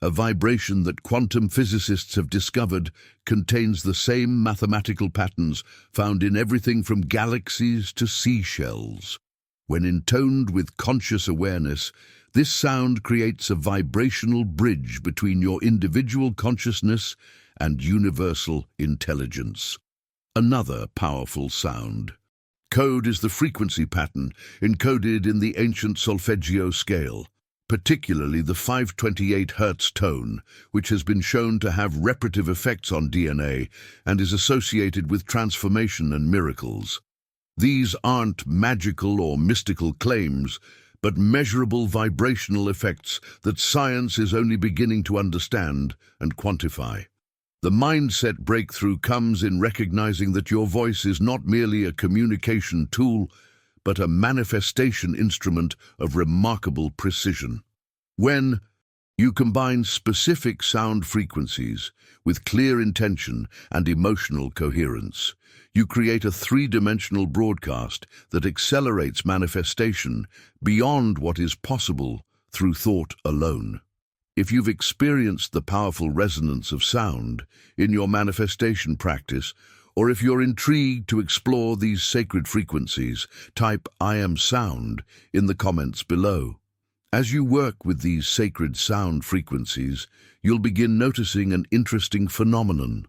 a vibration that quantum physicists have discovered contains the same mathematical patterns found in everything from galaxies to seashells. When intoned with conscious awareness, this sound creates a vibrational bridge between your individual consciousness and universal intelligence. Another powerful sound. Code is the frequency pattern encoded in the ancient solfeggio scale, particularly the 528 Hz tone, which has been shown to have reparative effects on DNA and is associated with transformation and miracles. These aren't magical or mystical claims, but measurable vibrational effects that science is only beginning to understand and quantify. The mindset breakthrough comes in recognizing that your voice is not merely a communication tool, but a manifestation instrument of remarkable precision. When you combine specific sound frequencies with clear intention and emotional coherence, you create a three-dimensional broadcast that accelerates manifestation beyond what is possible through thought alone. If you've experienced the powerful resonance of sound in your manifestation practice, or if you're intrigued to explore these sacred frequencies, type "I am sound" in the comments below. As you work with these sacred sound frequencies, you'll begin noticing an interesting phenomenon,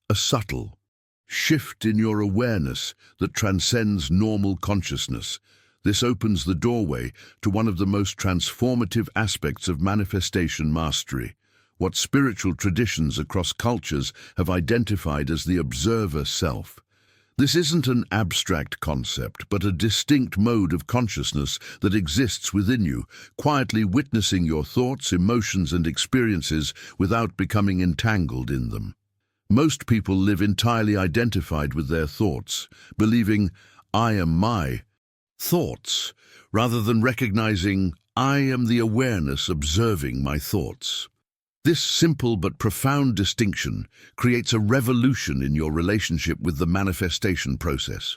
a subtle shift in your awareness that transcends normal consciousness. This opens the doorway to one of the most transformative aspects of manifestation mastery, what spiritual traditions across cultures have identified as the observer self. This isn't an abstract concept, but a distinct mode of consciousness that exists within you, quietly witnessing your thoughts, emotions, and experiences without becoming entangled in them. Most people live entirely identified with their thoughts, believing, "I am my thoughts," rather than recognizing, "I am the awareness observing my thoughts." This simple but profound distinction creates a revolution in your relationship with the manifestation process.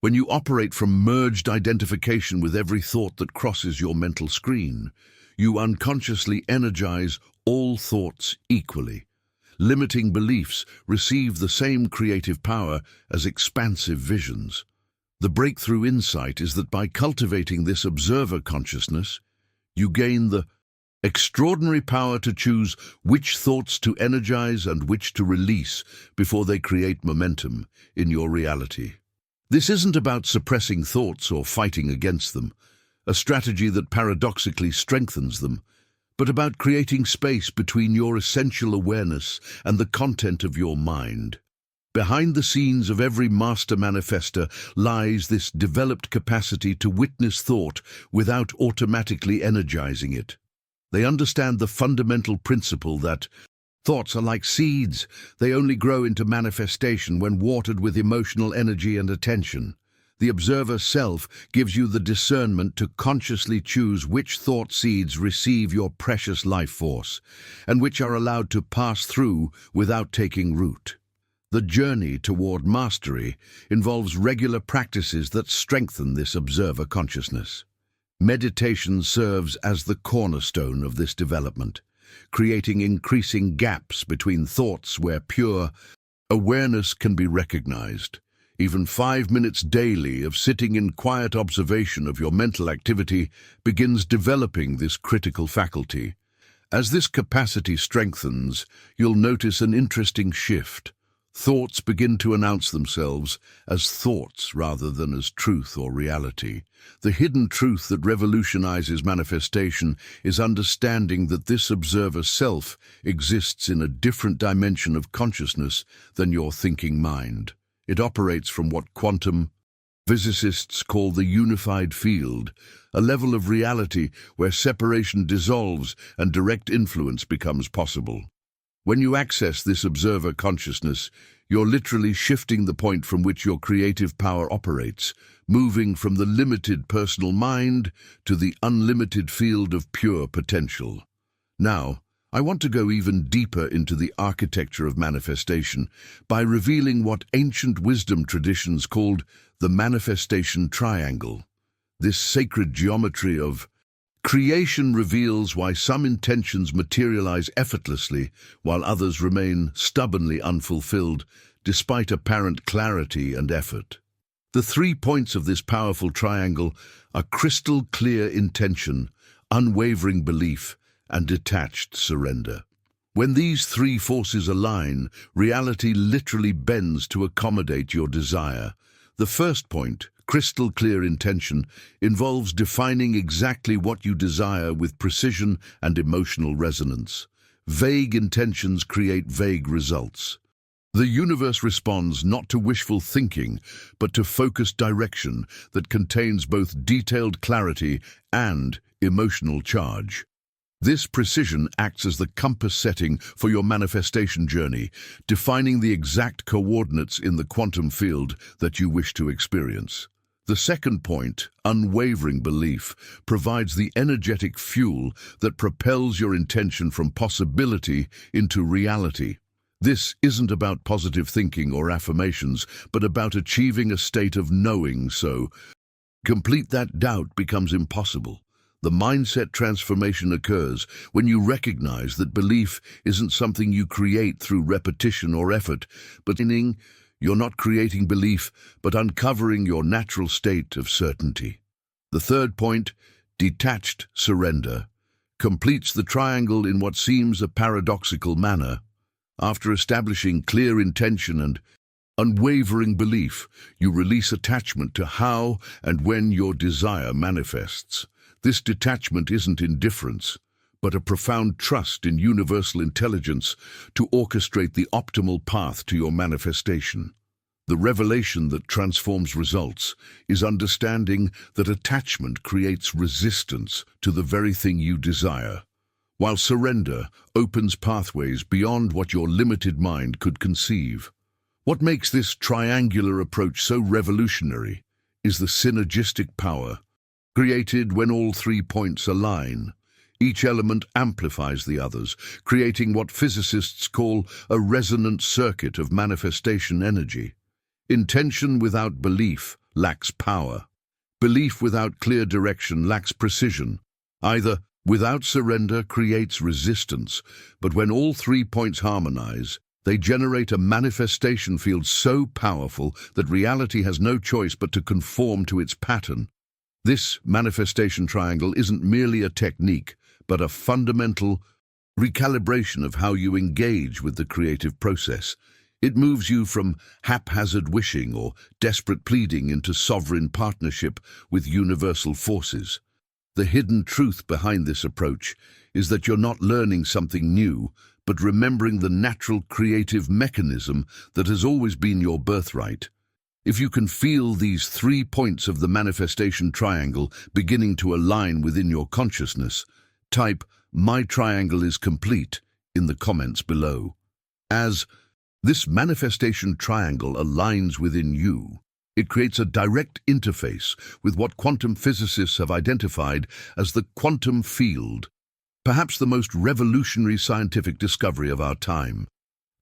When you operate from merged identification with every thought that crosses your mental screen, you unconsciously energize all thoughts equally. Limiting beliefs receive the same creative power as expansive visions. The breakthrough insight is that by cultivating this observer consciousness, you gain the extraordinary power to choose which thoughts to energize and which to release before they create momentum in your reality. This isn't about suppressing thoughts or fighting against them, a strategy that paradoxically strengthens them, but about creating space between your essential awareness and the content of your mind. Behind the scenes of every master manifester lies this developed capacity to witness thought without automatically energizing it. They understand the fundamental principle that thoughts are like seeds. They only grow into manifestation when watered with emotional energy and attention. The observer self gives you the discernment to consciously choose which thought seeds receive your precious life force, and which are allowed to pass through without taking root. The journey toward mastery involves regular practices that strengthen this observer consciousness. Meditation serves as the cornerstone of this development, creating increasing gaps between thoughts where pure awareness can be recognized. Even 5 minutes daily of sitting in quiet observation of your mental activity begins developing this critical faculty. As this capacity strengthens, you'll notice an interesting shift. Thoughts begin to announce themselves as thoughts rather than as truth or reality. The hidden truth that revolutionizes manifestation is understanding that this observer self exists in a different dimension of consciousness than your thinking mind. It operates from what quantum physicists call the unified field, a level of reality where separation dissolves and direct influence becomes possible. When you access this observer consciousness, you're literally shifting the point from which your creative power operates, moving from the limited personal mind to the unlimited field of pure potential. Now, I want to go even deeper into the architecture of manifestation by revealing what ancient wisdom traditions called the manifestation triangle. This sacred geometry of creation reveals why some intentions materialize effortlessly while others remain stubbornly unfulfilled despite apparent clarity and effort. The 3 points of this powerful triangle are crystal clear intention, unwavering belief, and detached surrender. When these 3 forces align, reality literally bends to accommodate your desire. The first point, crystal clear intention, involves defining exactly what you desire with precision and emotional resonance. Vague intentions create vague results. The universe responds not to wishful thinking, but to focused direction that contains both detailed clarity and emotional charge. This precision acts as the compass setting for your manifestation journey, defining the exact coordinates in the quantum field that you wish to experience. The second point, unwavering belief, provides the energetic fuel that propels your intention from possibility into reality. This isn't about positive thinking or affirmations, but about achieving a state of knowing so complete that doubt becomes impossible. The mindset transformation occurs when you recognize that belief isn't something you create through repetition or effort, but meaning you're not creating belief, but uncovering your natural state of certainty. The third point, detached surrender, completes the triangle in what seems a paradoxical manner. After establishing clear intention and unwavering belief, you release attachment to how and when your desire manifests. This detachment isn't indifference, but a profound trust in universal intelligence to orchestrate the optimal path to your manifestation. The revelation that transforms results is understanding that attachment creates resistance to the very thing you desire, while surrender opens pathways beyond what your limited mind could conceive. What makes this triangular approach so revolutionary is the synergistic power created when all 3 points align. Each element amplifies the others, creating what physicists call a resonant circuit of manifestation energy. Intention without belief lacks power. Belief without clear direction lacks precision. Either without surrender creates resistance, but when all 3 points harmonize, they generate a manifestation field so powerful that reality has no choice but to conform to its pattern. This manifestation triangle isn't merely a technique, but a fundamental recalibration of how you engage with the creative process. It moves you from haphazard wishing or desperate pleading into sovereign partnership with universal forces. The hidden truth behind this approach is that you're not learning something new, but remembering the natural creative mechanism that has always been your birthright. If you can feel these 3 points of the manifestation triangle beginning to align within your consciousness, type "My triangle is complete" in the comments below. As this manifestation triangle aligns within you, it creates a direct interface with what quantum physicists have identified as the quantum field, perhaps the most revolutionary scientific discovery of our time.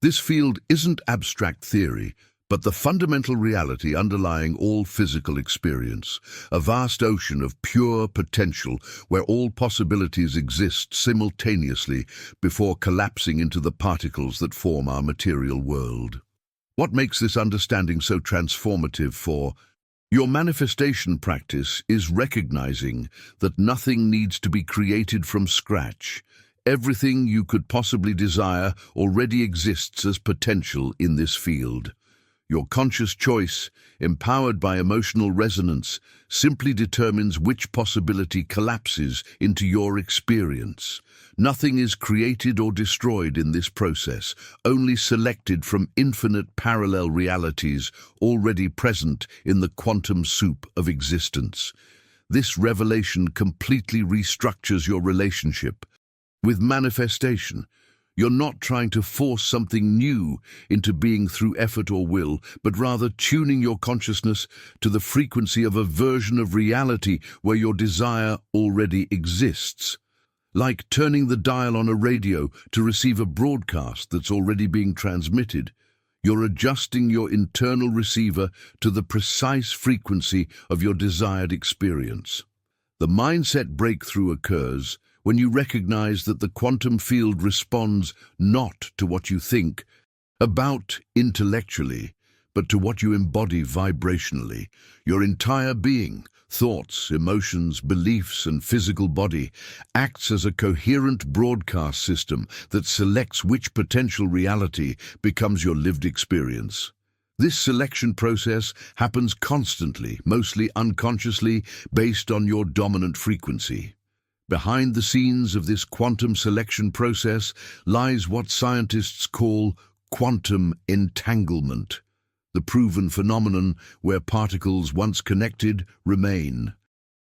This field isn't abstract theory, but the fundamental reality underlying all physical experience, a vast ocean of pure potential where all possibilities exist simultaneously before collapsing into the particles that form our material world. What makes this understanding so transformative for your manifestation practice is recognizing that nothing needs to be created from scratch. Everything you could possibly desire already exists as potential in this field. Your conscious choice, empowered by emotional resonance, simply determines which possibility collapses into your experience. Nothing is created or destroyed in this process, only selected from infinite parallel realities already present in the quantum soup of existence. This revelation completely restructures your relationship with manifestation. You're not trying to force something new into being through effort or will, but rather tuning your consciousness to the frequency of a version of reality where your desire already exists. Like turning the dial on a radio to receive a broadcast that's already being transmitted, you're adjusting your internal receiver to the precise frequency of your desired experience. The mindset breakthrough occurs when you recognize that the quantum field responds not to what you think about intellectually, but to what you embody vibrationally. Your entire being, thoughts, emotions, beliefs, and physical body acts as a coherent broadcast system that selects which potential reality becomes your lived experience. This selection process happens constantly, mostly unconsciously, based on your dominant frequency. Behind the scenes of this quantum selection process lies what scientists call quantum entanglement, the proven phenomenon where particles once connected remain,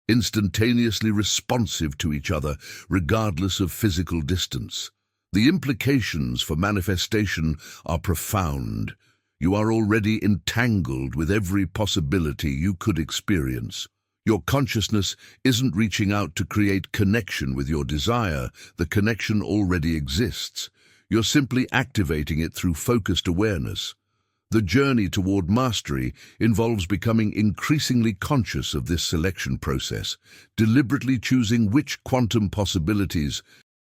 instantaneously responsive to each other regardless of physical distance. The implications for manifestation are profound. You are already entangled with every possibility you could experience. Your consciousness isn't reaching out to create connection with your desire. The connection already exists. You're simply activating it through focused awareness. The journey toward mastery involves becoming increasingly conscious of this selection process, deliberately choosing which quantum possibilities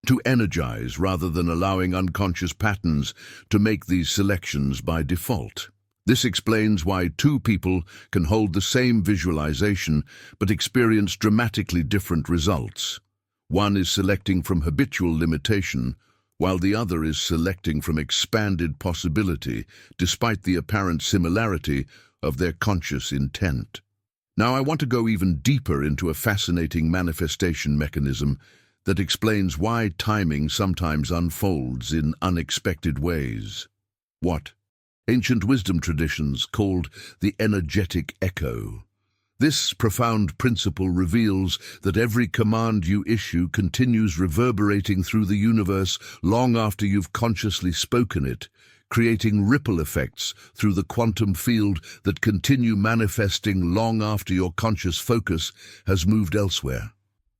to energize rather than allowing unconscious patterns to make these selections by default. This explains why two people can hold the same visualization but experience dramatically different results. One is selecting from habitual limitation, while the other is selecting from expanded possibility, despite the apparent similarity of their conscious intent. Now I want to go even deeper into a fascinating manifestation mechanism, that explains why timing sometimes unfolds in unexpected ways. What ancient wisdom traditions called the energetic echo. This profound principle reveals that every command you issue continues reverberating through the universe long after you've consciously spoken it, creating ripple effects through the quantum field that continue manifesting long after your conscious focus has moved elsewhere.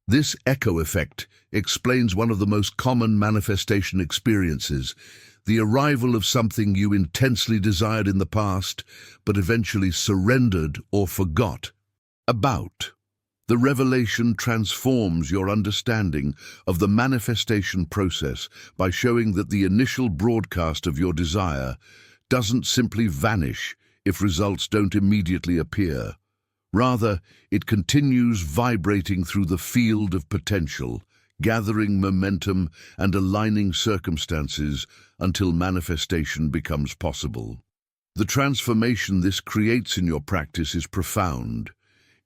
This echo effect explains one of the most common manifestation experiences, the arrival of something you intensely desired in the past, but eventually surrendered or forgot about. The revelation transforms your understanding of the manifestation process by showing that the initial broadcast of your desire doesn't simply vanish if results don't immediately appear. Rather, it continues vibrating through the field of potential, gathering momentum and aligning circumstances until manifestation becomes possible. The transformation this creates in your practice is profound.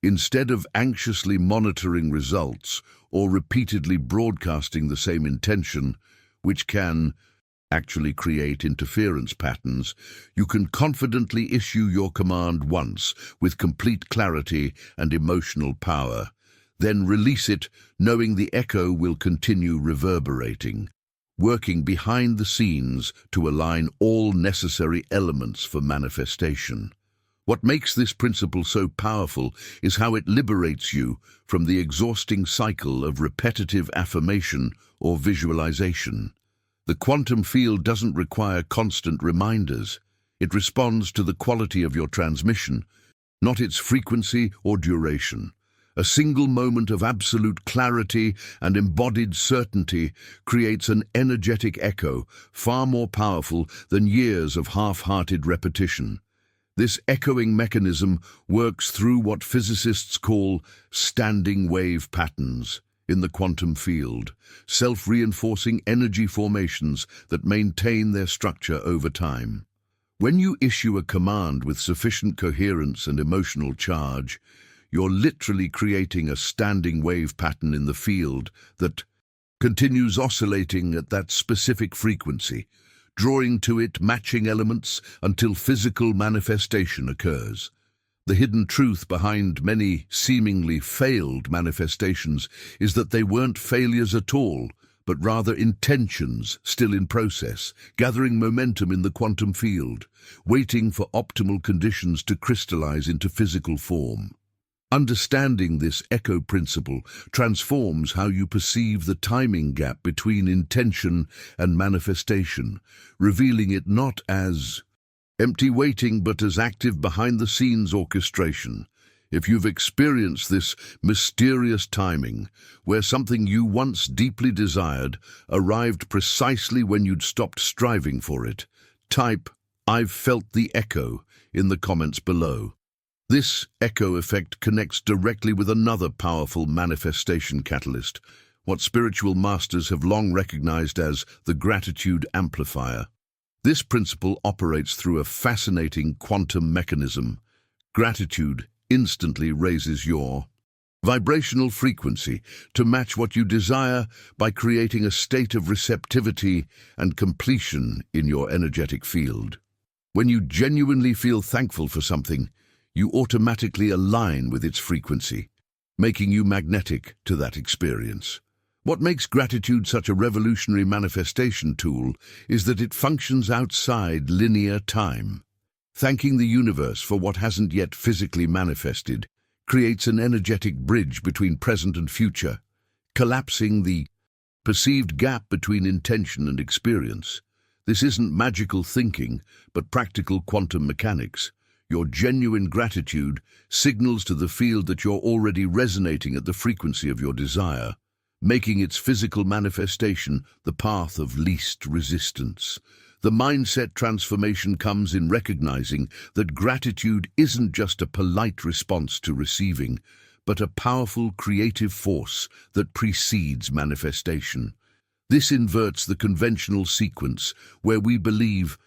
Instead of anxiously monitoring results or repeatedly broadcasting the same intention, which can actually create interference patterns, you can confidently issue your command once with complete clarity and emotional power. Then release it, knowing the echo will continue reverberating, working behind the scenes to align all necessary elements for manifestation. What makes this principle so powerful is how it liberates you from the exhausting cycle of repetitive affirmation or visualization. The quantum field doesn't require constant reminders. It responds to the quality of your transmission, not its frequency or duration. A single moment of absolute clarity and embodied certainty creates an energetic echo far more powerful than years of half-hearted repetition. This echoing mechanism works through what physicists call standing wave patterns in the quantum field, self-reinforcing energy formations that maintain their structure over time. When you issue a command with sufficient coherence and emotional charge, you're literally creating a standing wave pattern in the field that continues oscillating at that specific frequency, drawing to it matching elements until physical manifestation occurs. The hidden truth behind many seemingly failed manifestations is that they weren't failures at all, but rather intentions still in process, gathering momentum in the quantum field, waiting for optimal conditions to crystallize into physical form. Understanding this echo principle transforms how you perceive the timing gap between intention and manifestation, revealing it not as empty waiting but as active behind-the-scenes orchestration. If you've experienced this mysterious timing, where something you once deeply desired arrived precisely when you'd stopped striving for it, type "I've felt the echo" in the comments below. This echo effect connects directly with another powerful manifestation catalyst, what spiritual masters have long recognized as the gratitude amplifier. This principle operates through a fascinating quantum mechanism. Gratitude instantly raises your vibrational frequency to match what you desire by creating a state of receptivity and completion in your energetic field. When you genuinely feel thankful for something, you automatically align with its frequency, making you magnetic to that experience. What makes gratitude such a revolutionary manifestation tool is that it functions outside linear time. Thanking the universe for what hasn't yet physically manifested creates an energetic bridge between present and future, collapsing the perceived gap between intention and experience. This isn't magical thinking, but practical quantum mechanics. Your genuine gratitude signals to the field that you're already resonating at the frequency of your desire, making its physical manifestation the path of least resistance. The mindset transformation comes in recognizing that gratitude isn't just a polite response to receiving, but a powerful creative force that precedes manifestation. This inverts the conventional sequence where we believe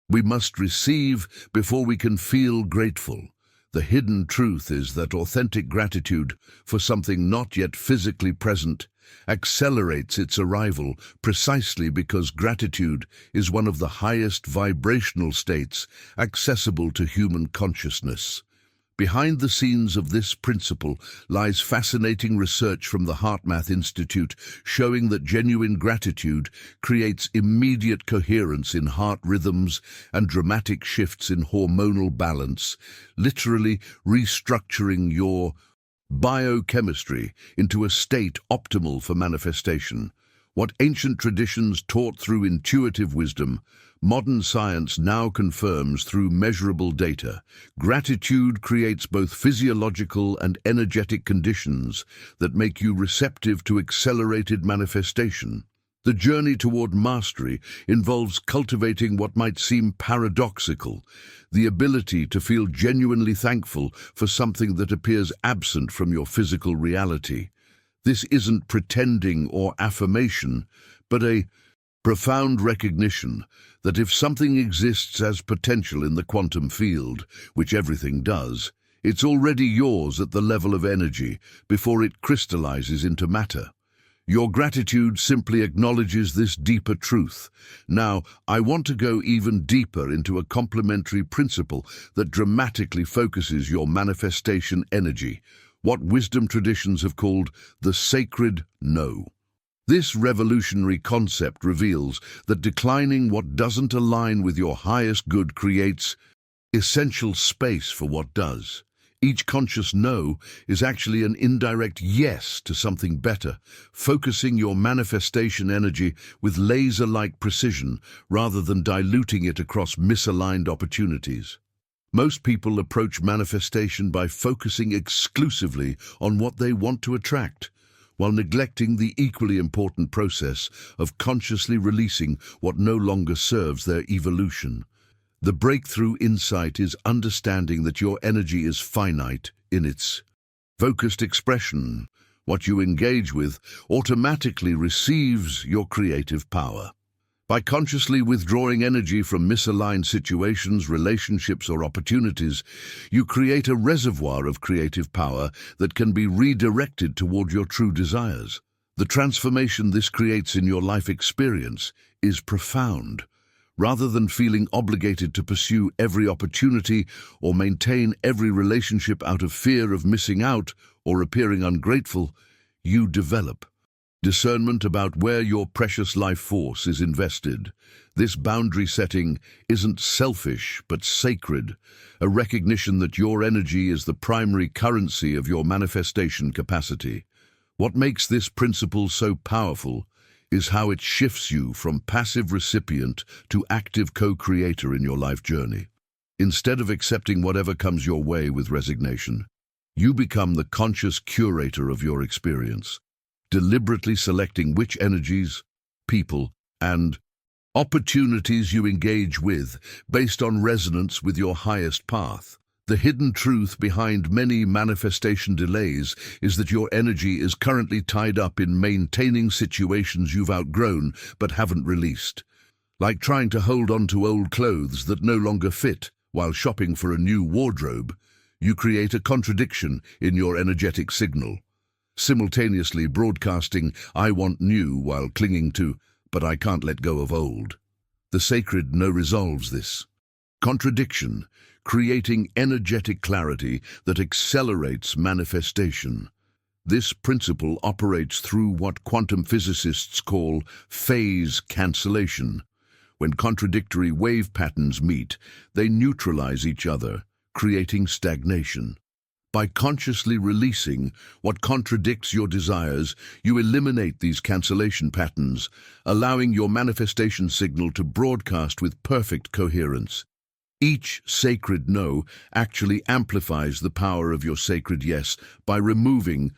we must receive before we can feel grateful. The hidden truth is that authentic gratitude for something not yet physically present accelerates its arrival precisely because gratitude is one of the highest vibrational states accessible to human consciousness. Behind the scenes of this principle lies fascinating research from the HeartMath Institute showing that genuine gratitude creates immediate coherence in heart rhythms and dramatic shifts in hormonal balance, literally restructuring your biochemistry into a state optimal for manifestation. What ancient traditions taught through intuitive wisdom, modern science now confirms through measurable data. Gratitude creates both physiological and energetic conditions that make you receptive to accelerated manifestation. The journey toward mastery involves cultivating what might seem paradoxical, the ability to feel genuinely thankful for something that appears absent from your physical reality. This isn't pretending or affirmation, but a profound recognition that if something exists as potential in the quantum field, which everything does, it's already yours at the level of energy before it crystallizes into matter. Your gratitude simply acknowledges this deeper truth. Now, I want to go even deeper into a complementary principle that dramatically focuses your manifestation energy, what wisdom traditions have called the sacred no. This revolutionary concept reveals that declining what doesn't align with your highest good creates essential space for what does. Each conscious no is actually an indirect yes to something better, focusing your manifestation energy with laser-like precision rather than diluting it across misaligned opportunities. Most people approach manifestation by focusing exclusively on what they want to attract, while neglecting the equally important process of consciously releasing what no longer serves their evolution. The breakthrough insight is understanding that your energy is finite in its focused expression. What you engage with automatically receives your creative power. By consciously withdrawing energy from misaligned situations, relationships, or opportunities, you create a reservoir of creative power that can be redirected toward your true desires. The transformation this creates in your life experience is profound. Rather than feeling obligated to pursue every opportunity or maintain every relationship out of fear of missing out or appearing ungrateful, you develop discernment about where your precious life force is invested. This boundary setting isn't selfish but sacred, a recognition that your energy is the primary currency of your manifestation capacity. What makes this principle so powerful is how it shifts you from passive recipient to active co-creator in your life journey. Instead of accepting whatever comes your way with resignation, you become the conscious curator of your experience, deliberately selecting which energies, people, and opportunities you engage with based on resonance with your highest path. The hidden truth behind many manifestation delays is that your energy is currently tied up in maintaining situations you've outgrown but haven't released. Like trying to hold on to old clothes that no longer fit while shopping for a new wardrobe, you create a contradiction in your energetic signal, simultaneously broadcasting, "I want new," while clinging to, "but I can't let go of old." The sacred no resolves this contradiction, creating energetic clarity that accelerates manifestation. This principle operates through what quantum physicists call phase cancellation. When contradictory wave patterns meet, they neutralize each other, creating stagnation. By consciously releasing what contradicts your desires, you eliminate these cancellation patterns, allowing your manifestation signal to broadcast with perfect coherence. Each sacred no actually amplifies the power of your sacred yes by removing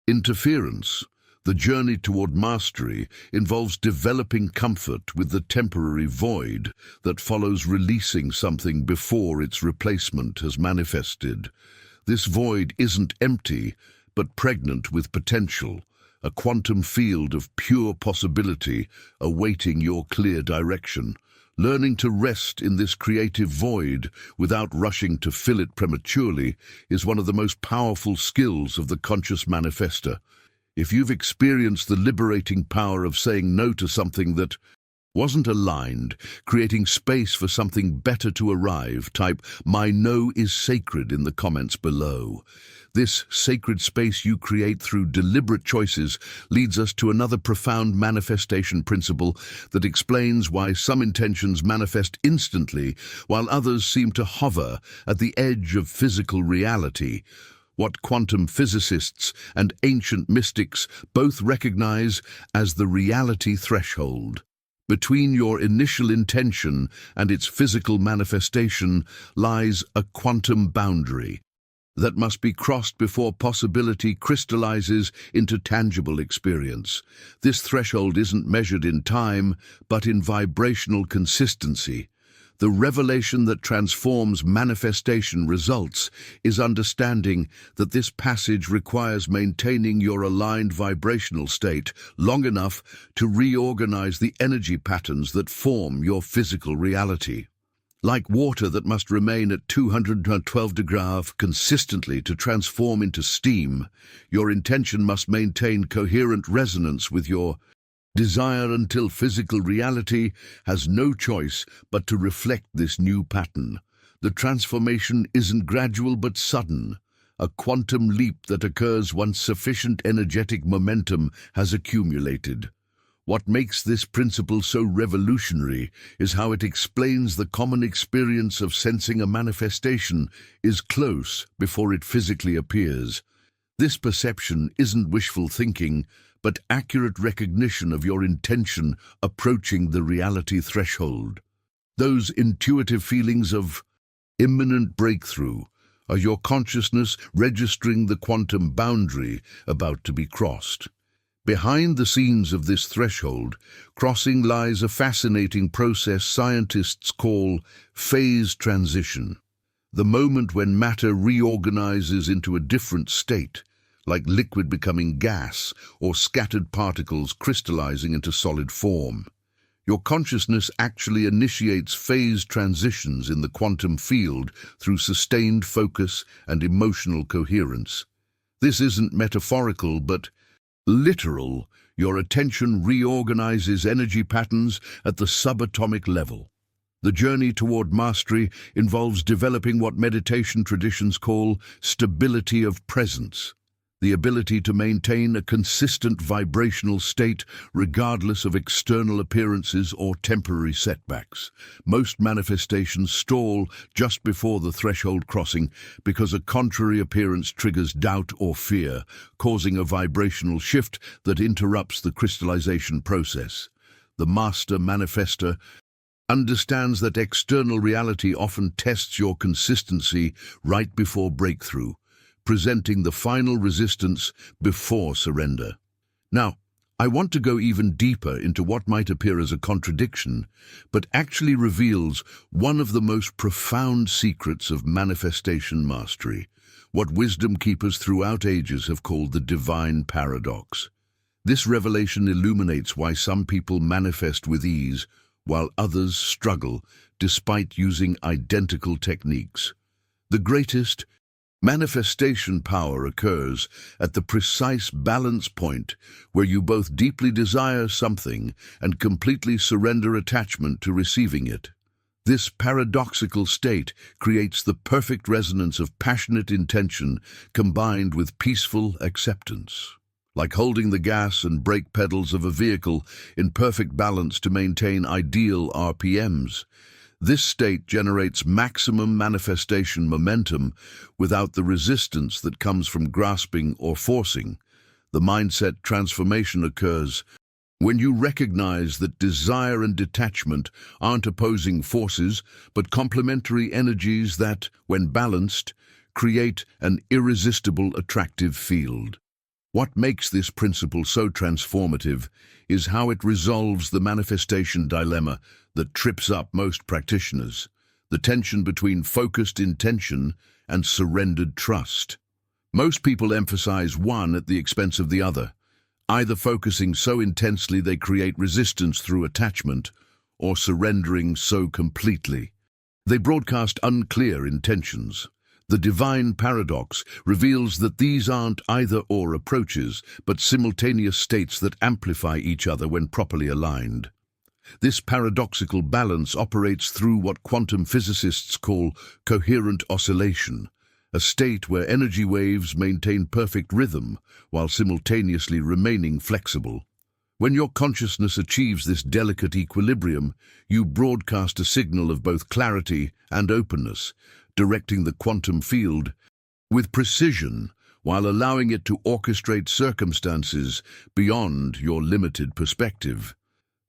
interference. The journey toward mastery involves developing comfort with the temporary void that follows releasing something before its replacement has manifested. This void isn't empty, but pregnant with potential, a quantum field of pure possibility awaiting your clear direction. Learning to rest in this creative void without rushing to fill it prematurely is one of the most powerful skills of the conscious manifester. If you've experienced the liberating power of saying no to something that wasn't aligned, creating space for something better to arrive, type "My no is sacred" in the comments below. This sacred space you create through deliberate choices leads us to another profound manifestation principle that explains why some intentions manifest instantly while others seem to hover at the edge of physical reality. What quantum physicists and ancient mystics both recognize as the reality threshold. Between your initial intention and its physical manifestation lies a quantum boundary that must be crossed before possibility crystallizes into tangible experience. This threshold isn't measured in time, but in vibrational consistency. The revelation that transforms manifestation results is understanding that this passage requires maintaining your aligned vibrational state long enough to reorganize the energy patterns that form your physical reality. Like water that must remain at 212 degrees consistently to transform into steam, your intention must maintain coherent resonance with your desire until physical reality has no choice but to reflect this new pattern. The transformation isn't gradual but sudden, a quantum leap that occurs once sufficient energetic momentum has accumulated. What makes this principle so revolutionary is how it explains the common experience of sensing a manifestation is close before it physically appears. This perception isn't wishful thinking, but accurate recognition of your intention approaching the reality threshold. Those intuitive feelings of imminent breakthrough are your consciousness registering the quantum boundary about to be crossed. Behind the scenes of this threshold crossing lies a fascinating process scientists call phase transition, the moment when matter reorganizes into a different state, like liquid becoming gas or scattered particles crystallizing into solid form. Your consciousness actually initiates phase transitions in the quantum field through sustained focus and emotional coherence. This isn't metaphorical, but literal. Your attention reorganizes energy patterns at the subatomic level. The journey toward mastery involves developing what meditation traditions call stability of presence, the ability to maintain a consistent vibrational state regardless of external appearances or temporary setbacks. Most manifestations stall just before the threshold crossing because a contrary appearance triggers doubt or fear, causing a vibrational shift that interrupts the crystallization process. The master manifester understands that external reality often tests your consistency right before breakthrough, presenting the final resistance before surrender. Now, I want to go even deeper into what might appear as a contradiction, but actually reveals one of the most profound secrets of manifestation mastery, what wisdom keepers throughout ages have called the divine paradox. This revelation illuminates why some people manifest with ease, while others struggle despite using identical techniques. The greatest manifestation power occurs at the precise balance point where you both deeply desire something and completely surrender attachment to receiving it. This paradoxical state creates the perfect resonance of passionate intention combined with peaceful acceptance, like holding the gas and brake pedals of a vehicle in perfect balance to maintain ideal RPMs. This state generates maximum manifestation momentum without the resistance that comes from grasping or forcing. The mindset transformation occurs when you recognize that desire and detachment aren't opposing forces, but complementary energies that, when balanced, create an irresistible attractive field. What makes this principle so transformative is how it resolves the manifestation dilemma that trips up most practitioners, the tension between focused intention and surrendered trust. Most people emphasize one at the expense of the other, either focusing so intensely they create resistance through attachment, or surrendering so completely. They broadcast unclear intentions. The divine paradox reveals that these aren't either-or approaches, but simultaneous states that amplify each other when properly aligned. This paradoxical balance operates through what quantum physicists call coherent oscillation, a state where energy waves maintain perfect rhythm while simultaneously remaining flexible. When your consciousness achieves this delicate equilibrium, you broadcast a signal of both clarity and openness, directing the quantum field with precision while allowing it to orchestrate circumstances beyond your limited perspective.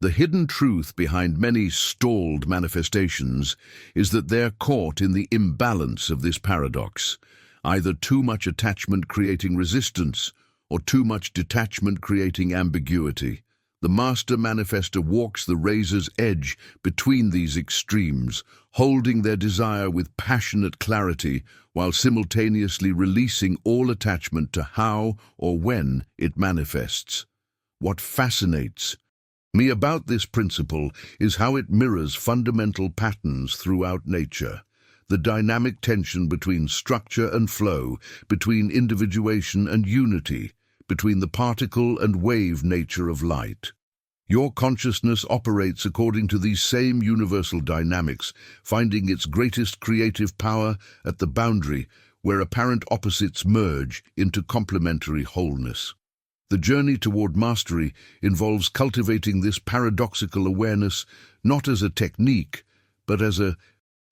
The hidden truth behind many stalled manifestations is that they're caught in the imbalance of this paradox, either too much attachment creating resistance or too much detachment creating ambiguity. The master manifester walks the razor's edge between these extremes, holding their desire with passionate clarity while simultaneously releasing all attachment to how or when it manifests. What fascinates me about this principle is how it mirrors fundamental patterns throughout nature. The dynamic tension between structure and flow, between individuation and unity, between the particle and wave nature of light. Your consciousness operates according to these same universal dynamics, finding its greatest creative power at the boundary where apparent opposites merge into complementary wholeness. The journey toward mastery involves cultivating this paradoxical awareness not as a technique, but as a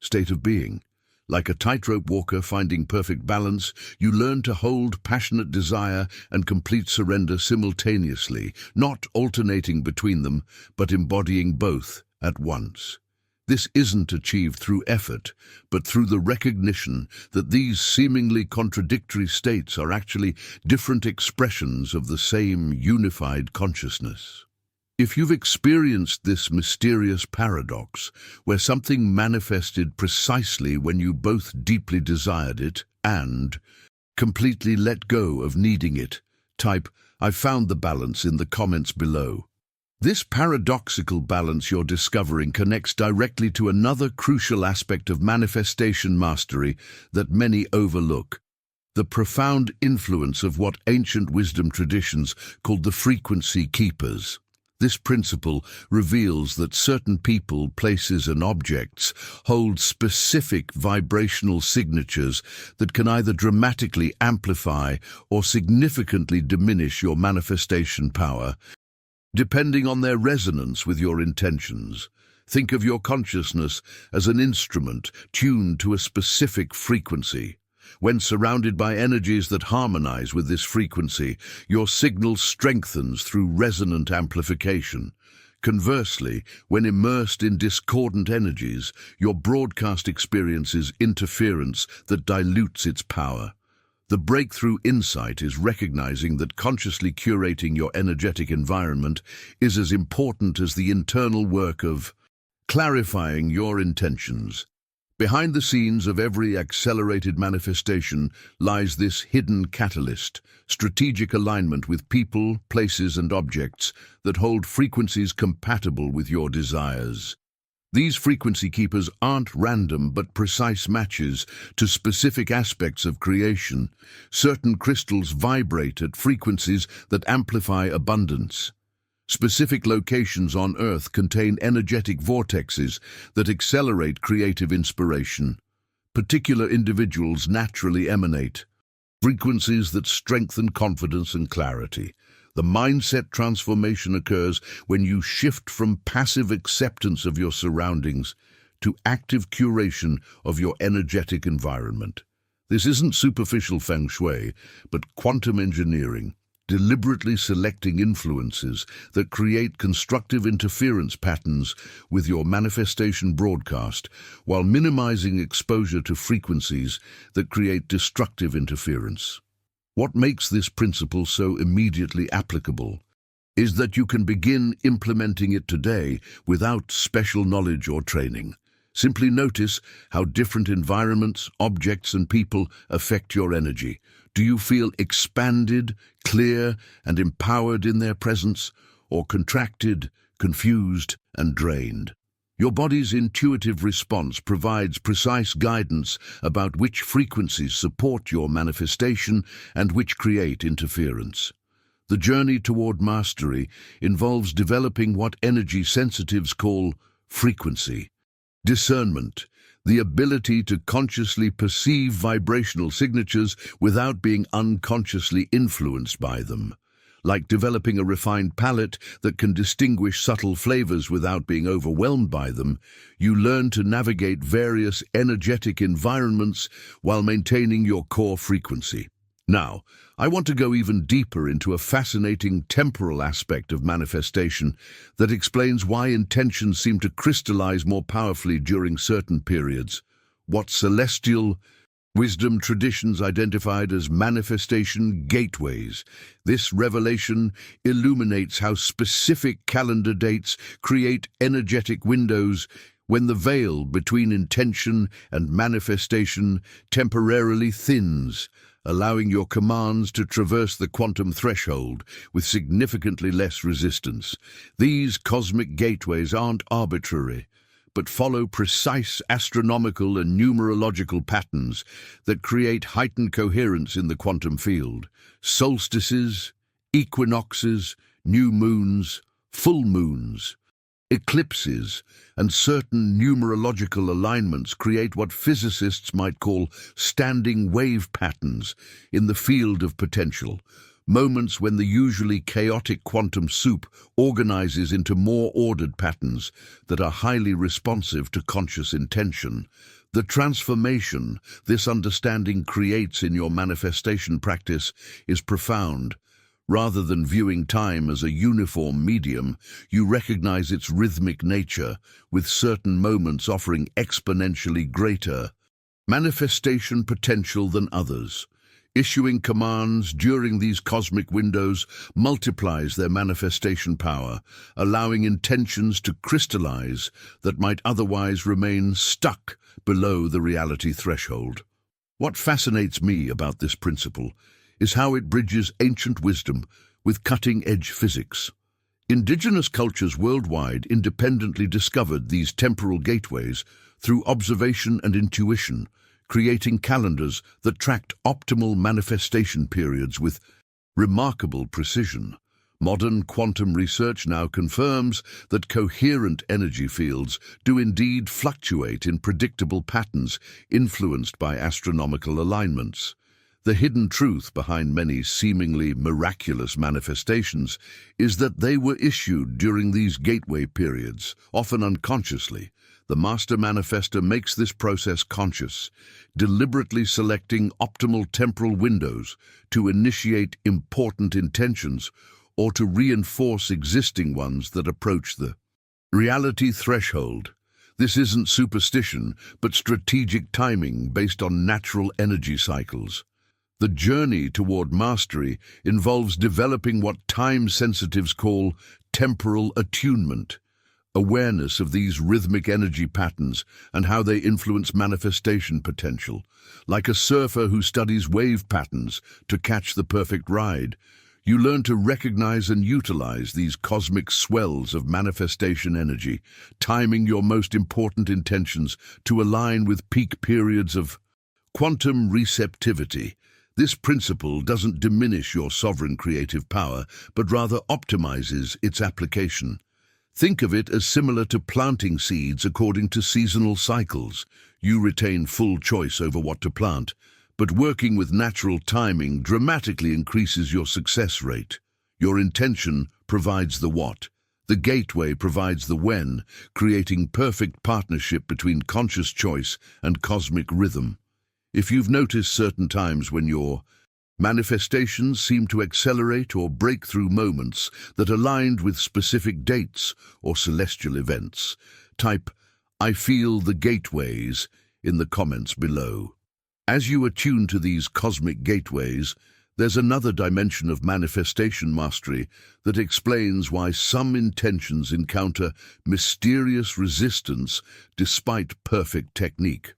state of being. Like a tightrope walker finding perfect balance, you learn to hold passionate desire and complete surrender simultaneously, not alternating between them, but embodying both at once. This isn't achieved through effort, but through the recognition that these seemingly contradictory states are actually different expressions of the same unified consciousness. If you've experienced this mysterious paradox, where something manifested precisely when you both deeply desired it and completely let go of needing it, type "I've found the balance" in the comments below. This paradoxical balance you're discovering connects directly to another crucial aspect of manifestation mastery that many overlook: the profound influence of what ancient wisdom traditions called the frequency keepers. This principle reveals that certain people, places, and objects hold specific vibrational signatures that can either dramatically amplify or significantly diminish your manifestation power, depending on their resonance with your intentions. Think of your consciousness as an instrument tuned to a specific frequency. When surrounded by energies that harmonize with this frequency, your signal strengthens through resonant amplification. Conversely, when immersed in discordant energies, your broadcast experiences interference that dilutes its power. The breakthrough insight is recognizing that consciously curating your energetic environment is as important as the internal work of clarifying your intentions. Behind the scenes of every accelerated manifestation lies this hidden catalyst: strategic alignment with people, places, and objects that hold frequencies compatible with your desires. These frequency keepers aren't random but precise matches to specific aspects of creation. Certain crystals vibrate at frequencies that amplify abundance. Specific locations on Earth contain energetic vortexes that accelerate creative inspiration. Particular individuals naturally emanate frequencies that strengthen confidence and clarity. The mindset transformation occurs when you shift from passive acceptance of your surroundings to active curation of your energetic environment. This isn't superficial feng shui, but quantum engineering, deliberately selecting influences that create constructive interference patterns with your manifestation broadcast, while minimizing exposure to frequencies that create destructive interference. What makes this principle so immediately applicable is that you can begin implementing it today without special knowledge or training. Simply notice how different environments, objects, and people affect your energy. Do you feel expanded, clear, and empowered in their presence, or contracted, confused, and drained? Your body's intuitive response provides precise guidance about which frequencies support your manifestation and which create interference. The journey toward mastery involves developing what energy sensitives call frequency discernment, the ability to consciously perceive vibrational signatures without being unconsciously influenced by them. Like developing a refined palate that can distinguish subtle flavors without being overwhelmed by them, you learn to navigate various energetic environments while maintaining your core frequency. Now, I want to go even deeper into a fascinating temporal aspect of manifestation that explains why intentions seem to crystallize more powerfully during certain periods. What celestial wisdom traditions identified as manifestation gateways. This revelation illuminates how specific calendar dates create energetic windows when the veil between intention and manifestation temporarily thins, allowing your commands to traverse the quantum threshold with significantly less resistance. These cosmic gateways aren't arbitrary, but follow precise astronomical and numerological patterns that create heightened coherence in the quantum field. Solstices, equinoxes, new moons, full moons, eclipses, and certain numerological alignments create what physicists might call standing wave patterns in the field of potential. Moments when the usually chaotic quantum soup organizes into more ordered patterns that are highly responsive to conscious intention. The transformation this understanding creates in your manifestation practice is profound. Rather than viewing time as a uniform medium, you recognize its rhythmic nature, with certain moments offering exponentially greater manifestation potential than others. Issuing commands during these cosmic windows multiplies their manifestation power, allowing intentions to crystallize that might otherwise remain stuck below the reality threshold. What fascinates me about this principle is how it bridges ancient wisdom with cutting-edge physics. Indigenous cultures worldwide independently discovered these temporal gateways through observation and intuition, creating calendars that tracked optimal manifestation periods with remarkable precision. Modern quantum research now confirms that coherent energy fields do indeed fluctuate in predictable patterns influenced by astronomical alignments. The hidden truth behind many seemingly miraculous manifestations is that they were issued during these gateway periods, often unconsciously. The master manifester makes this process conscious, deliberately selecting optimal temporal windows to initiate important intentions or to reinforce existing ones that approach the reality threshold. This isn't superstition, but strategic timing based on natural energy cycles. The journey toward mastery involves developing what time sensitives call temporal attunement, awareness of these rhythmic energy patterns and how they influence manifestation potential. Like a surfer who studies wave patterns to catch the perfect ride, you learn to recognize and utilize these cosmic swells of manifestation energy, timing your most important intentions to align with peak periods of quantum receptivity. This principle doesn't diminish your sovereign creative power, but rather optimizes its application. Think of it as similar to planting seeds according to seasonal cycles. You retain full choice over what to plant, but working with natural timing dramatically increases your success rate. Your intention provides the what. The gateway provides the when, creating perfect partnership between conscious choice and cosmic rhythm. If you've noticed certain times when your manifestations seem to accelerate or break through moments that aligned with specific dates or celestial events, type "I feel the gateways" in the comments below. As you attune to these cosmic gateways, there's another dimension of manifestation mastery that explains why some intentions encounter mysterious resistance despite perfect technique.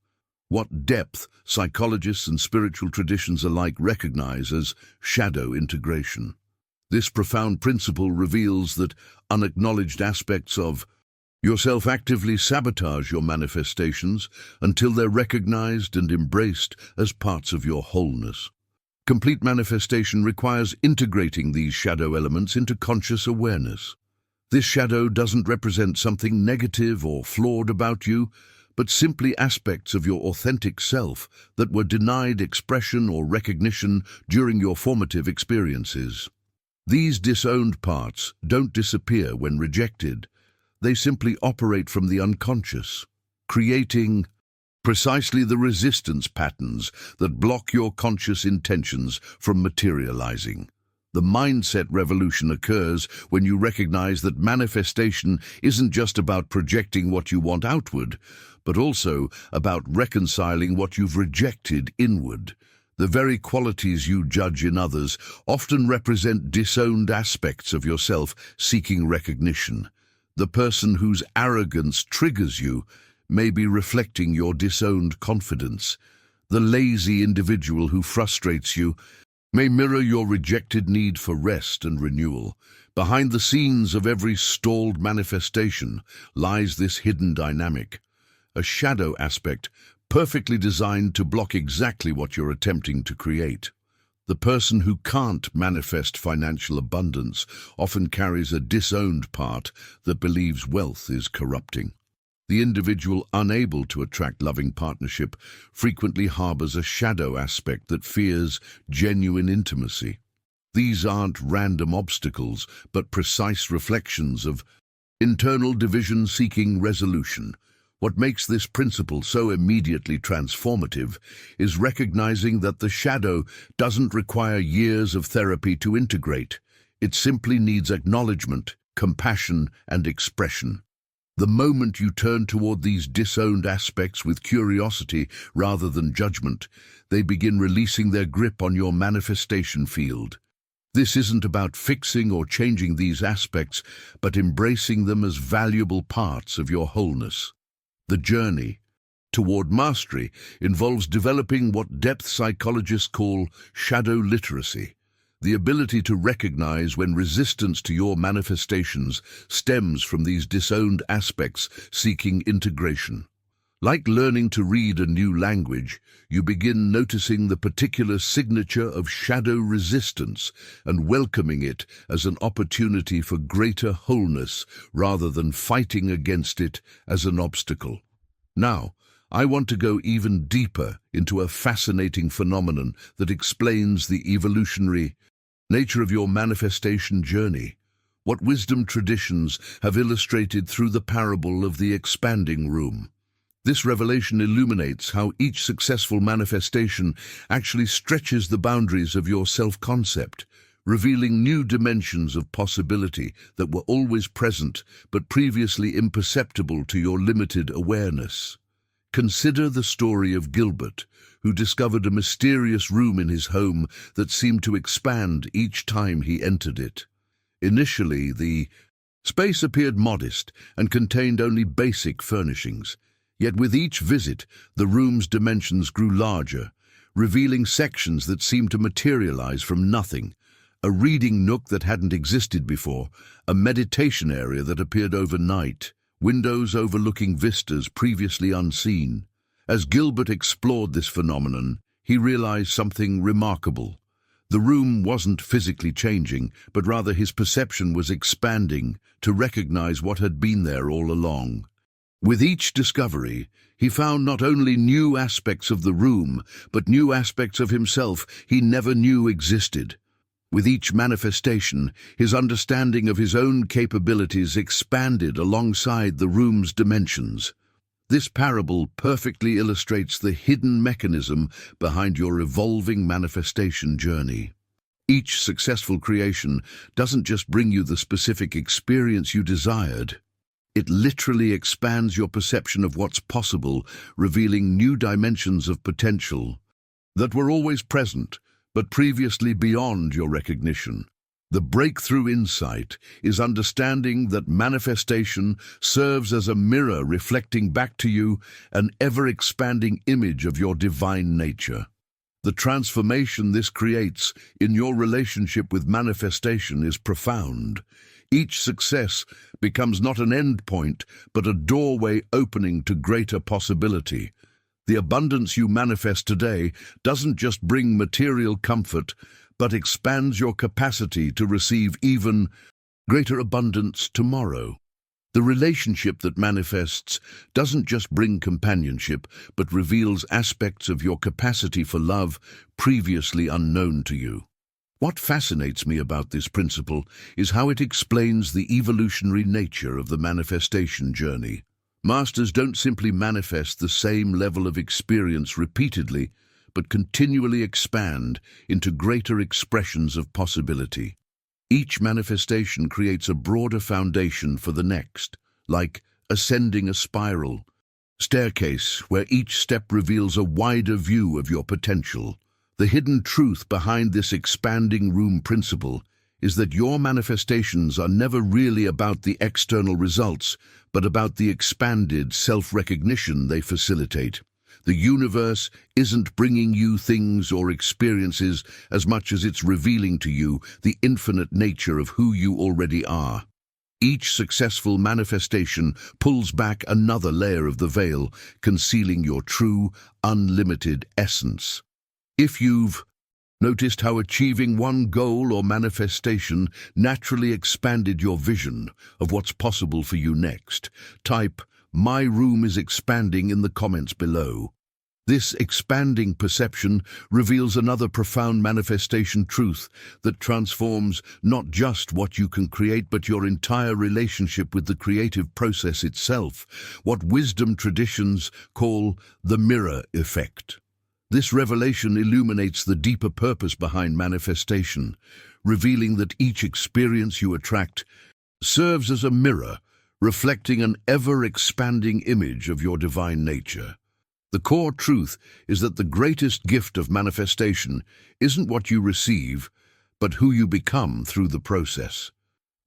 What depth psychologists and spiritual traditions alike recognize as shadow integration. This profound principle reveals that unacknowledged aspects of Yourself actively sabotage your manifestations until they're recognized and embraced as parts of your wholeness. Complete manifestation requires integrating these shadow elements into conscious awareness. This shadow doesn't represent something negative or flawed about you, but simply aspects of your authentic self that were denied expression or recognition during your formative experiences. These disowned parts don't disappear when rejected. They simply operate from the unconscious, creating precisely the resistance patterns that block your conscious intentions from materializing. The mindset revolution occurs when you recognize that manifestation isn't just about projecting what you want outward, but also about reconciling what you've rejected inward. The very qualities you judge in others often represent disowned aspects of yourself seeking recognition. The person whose arrogance triggers you may be reflecting your disowned confidence. The lazy individual who frustrates you may mirror your rejected need for rest and renewal. Behind the scenes of every stalled manifestation lies this hidden dynamic, a shadow aspect perfectly designed to block exactly what you're attempting to create. The person who can't manifest financial abundance often carries a disowned part that believes wealth is corrupting. The individual unable to attract loving partnership frequently harbors a shadow aspect that fears genuine intimacy. These aren't random obstacles, but precise reflections of internal division seeking resolution. What makes this principle so immediately transformative is recognizing that the shadow doesn't require years of therapy to integrate. It simply needs acknowledgement, compassion, and expression. The moment you turn toward these disowned aspects with curiosity rather than judgment, they begin releasing their grip on your manifestation field. This isn't about fixing or changing these aspects, but embracing them as valuable parts of your wholeness. The journey toward mastery involves developing what depth psychologists call shadow literacy, the ability to recognize when resistance to your manifestations stems from these disowned aspects seeking integration. Like learning to read a new language, you begin noticing the particular signature of shadow resistance and welcoming it as an opportunity for greater wholeness rather than fighting against it as an obstacle. Now, I want to go even deeper into a fascinating phenomenon that explains the evolutionary nature of your manifestation journey. What wisdom traditions have illustrated through the parable of the expanding room. This revelation illuminates how each successful manifestation actually stretches the boundaries of your self-concept, revealing new dimensions of possibility that were always present but previously imperceptible to your limited awareness. Consider the story of Gilbert, who discovered a mysterious room in his home that seemed to expand each time he entered it. Initially, the space appeared modest and contained only basic furnishings. Yet with each visit, the room's dimensions grew larger, revealing sections that seemed to materialize from nothing. A reading nook that hadn't existed before, a meditation area that appeared overnight, windows overlooking vistas previously unseen. As Gilbert explored this phenomenon, he realized something remarkable. The room wasn't physically changing, but rather his perception was expanding to recognize what had been there all along. With each discovery, he found not only new aspects of the room, but new aspects of himself he never knew existed. With each manifestation, his understanding of his own capabilities expanded alongside the room's dimensions. This parable perfectly illustrates the hidden mechanism behind your evolving manifestation journey. Each successful creation doesn't just bring you the specific experience you desired. It literally expands your perception of what's possible, revealing new dimensions of potential that were always present, but previously beyond your recognition. The breakthrough insight is understanding that manifestation serves as a mirror reflecting back to you an ever-expanding image of your divine nature. The transformation this creates in your relationship with manifestation is profound. Each success becomes not an end point, but a doorway opening to greater possibility. The abundance you manifest today doesn't just bring material comfort, but expands your capacity to receive even greater abundance tomorrow. The relationship that manifests doesn't just bring companionship, but reveals aspects of your capacity for love previously unknown to you. What fascinates me about this principle is how it explains the evolutionary nature of the manifestation journey. Masters don't simply manifest the same level of experience repeatedly, but continually expand into greater expressions of possibility. Each manifestation creates a broader foundation for the next, like ascending a spiral staircase where each step reveals a wider view of your potential. The hidden truth behind this expanding room principle is that your manifestations are never really about the external results, but about the expanded self-recognition they facilitate. The universe isn't bringing you things or experiences as much as it's revealing to you the infinite nature of who you already are. Each successful manifestation pulls back another layer of the veil, concealing your true, unlimited essence. If you've noticed how achieving one goal or manifestation naturally expanded your vision of what's possible for you next, type "My room is expanding" in the comments below. This expanding perception reveals another profound manifestation truth that transforms not just what you can create, but your entire relationship with the creative process itself, what wisdom traditions call the mirror effect. This revelation illuminates the deeper purpose behind manifestation, revealing that each experience you attract serves as a mirror, reflecting an ever-expanding image of your divine nature. The core truth is that the greatest gift of manifestation isn't what you receive, but who you become through the process.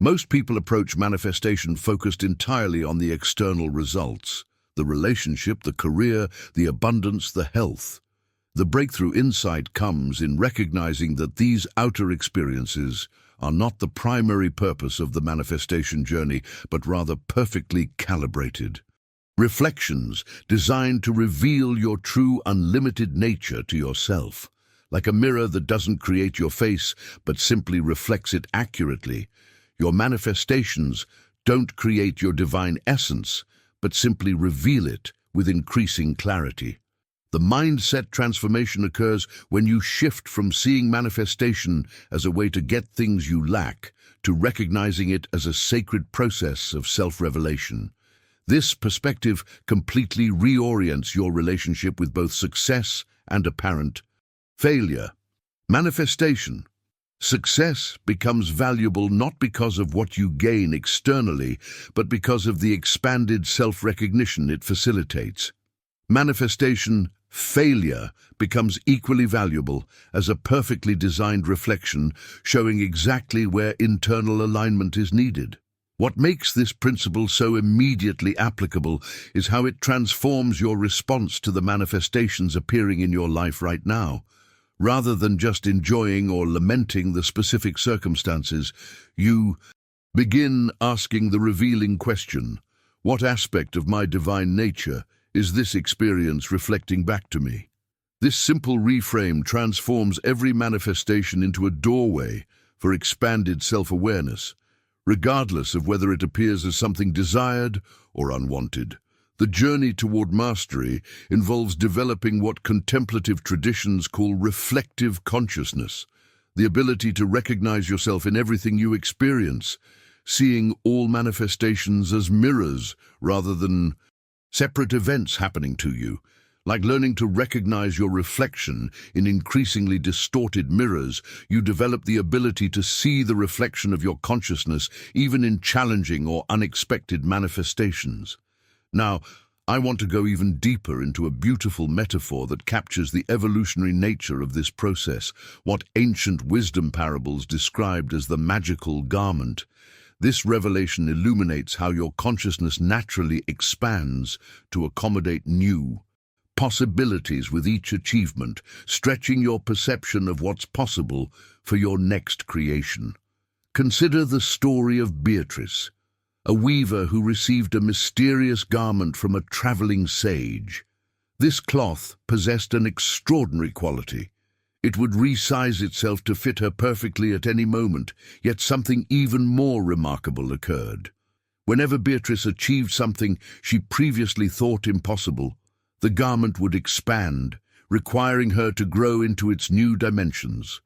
Most people approach manifestation focused entirely on the external results, the relationship, the career, the abundance, the health. The breakthrough insight comes in recognizing that these outer experiences are not the primary purpose of the manifestation journey, but rather perfectly calibrated reflections designed to reveal your true unlimited nature to yourself. Like a mirror that doesn't create your face, but simply reflects it accurately, your manifestations don't create your divine essence, but simply reveal it with increasing clarity. The mindset transformation occurs when you shift from seeing manifestation as a way to get things you lack to recognizing it as a sacred process of self-revelation. This perspective completely reorients your relationship with both success and apparent failure. Manifestation. Success becomes valuable not because of what you gain externally, but because of the expanded self-recognition it facilitates. Manifestation failure becomes equally valuable as a perfectly designed reflection showing exactly where internal alignment is needed. What makes this principle so immediately applicable is how it transforms your response to the manifestations appearing in your life right now. Rather than just enjoying or lamenting the specific circumstances, you begin asking the revealing question, what aspect of my divine nature is this experience reflecting back to me? This simple reframe transforms every manifestation into a doorway for expanded self-awareness, regardless of whether it appears as something desired or unwanted. The journey toward mastery involves developing what contemplative traditions call reflective consciousness, the ability to recognize yourself in everything you experience, seeing all manifestations as mirrors rather than separate events happening to you. Like learning to recognize your reflection in increasingly distorted mirrors, you develop the ability to see the reflection of your consciousness even in challenging or unexpected manifestations. Now, I want to go even deeper into a beautiful metaphor that captures the evolutionary nature of this process, what ancient wisdom parables described as the magical garment. This revelation illuminates how your consciousness naturally expands to accommodate new possibilities with each achievement, stretching your perception of what's possible for your next creation. Consider the story of Beatrice, a weaver who received a mysterious garment from a traveling sage. This cloth possessed an extraordinary quality. It would resize itself to fit her perfectly at any moment, yet something even more remarkable occurred. Whenever Beatrice achieved something she previously thought impossible, the garment would expand, requiring her to grow into its new dimensions.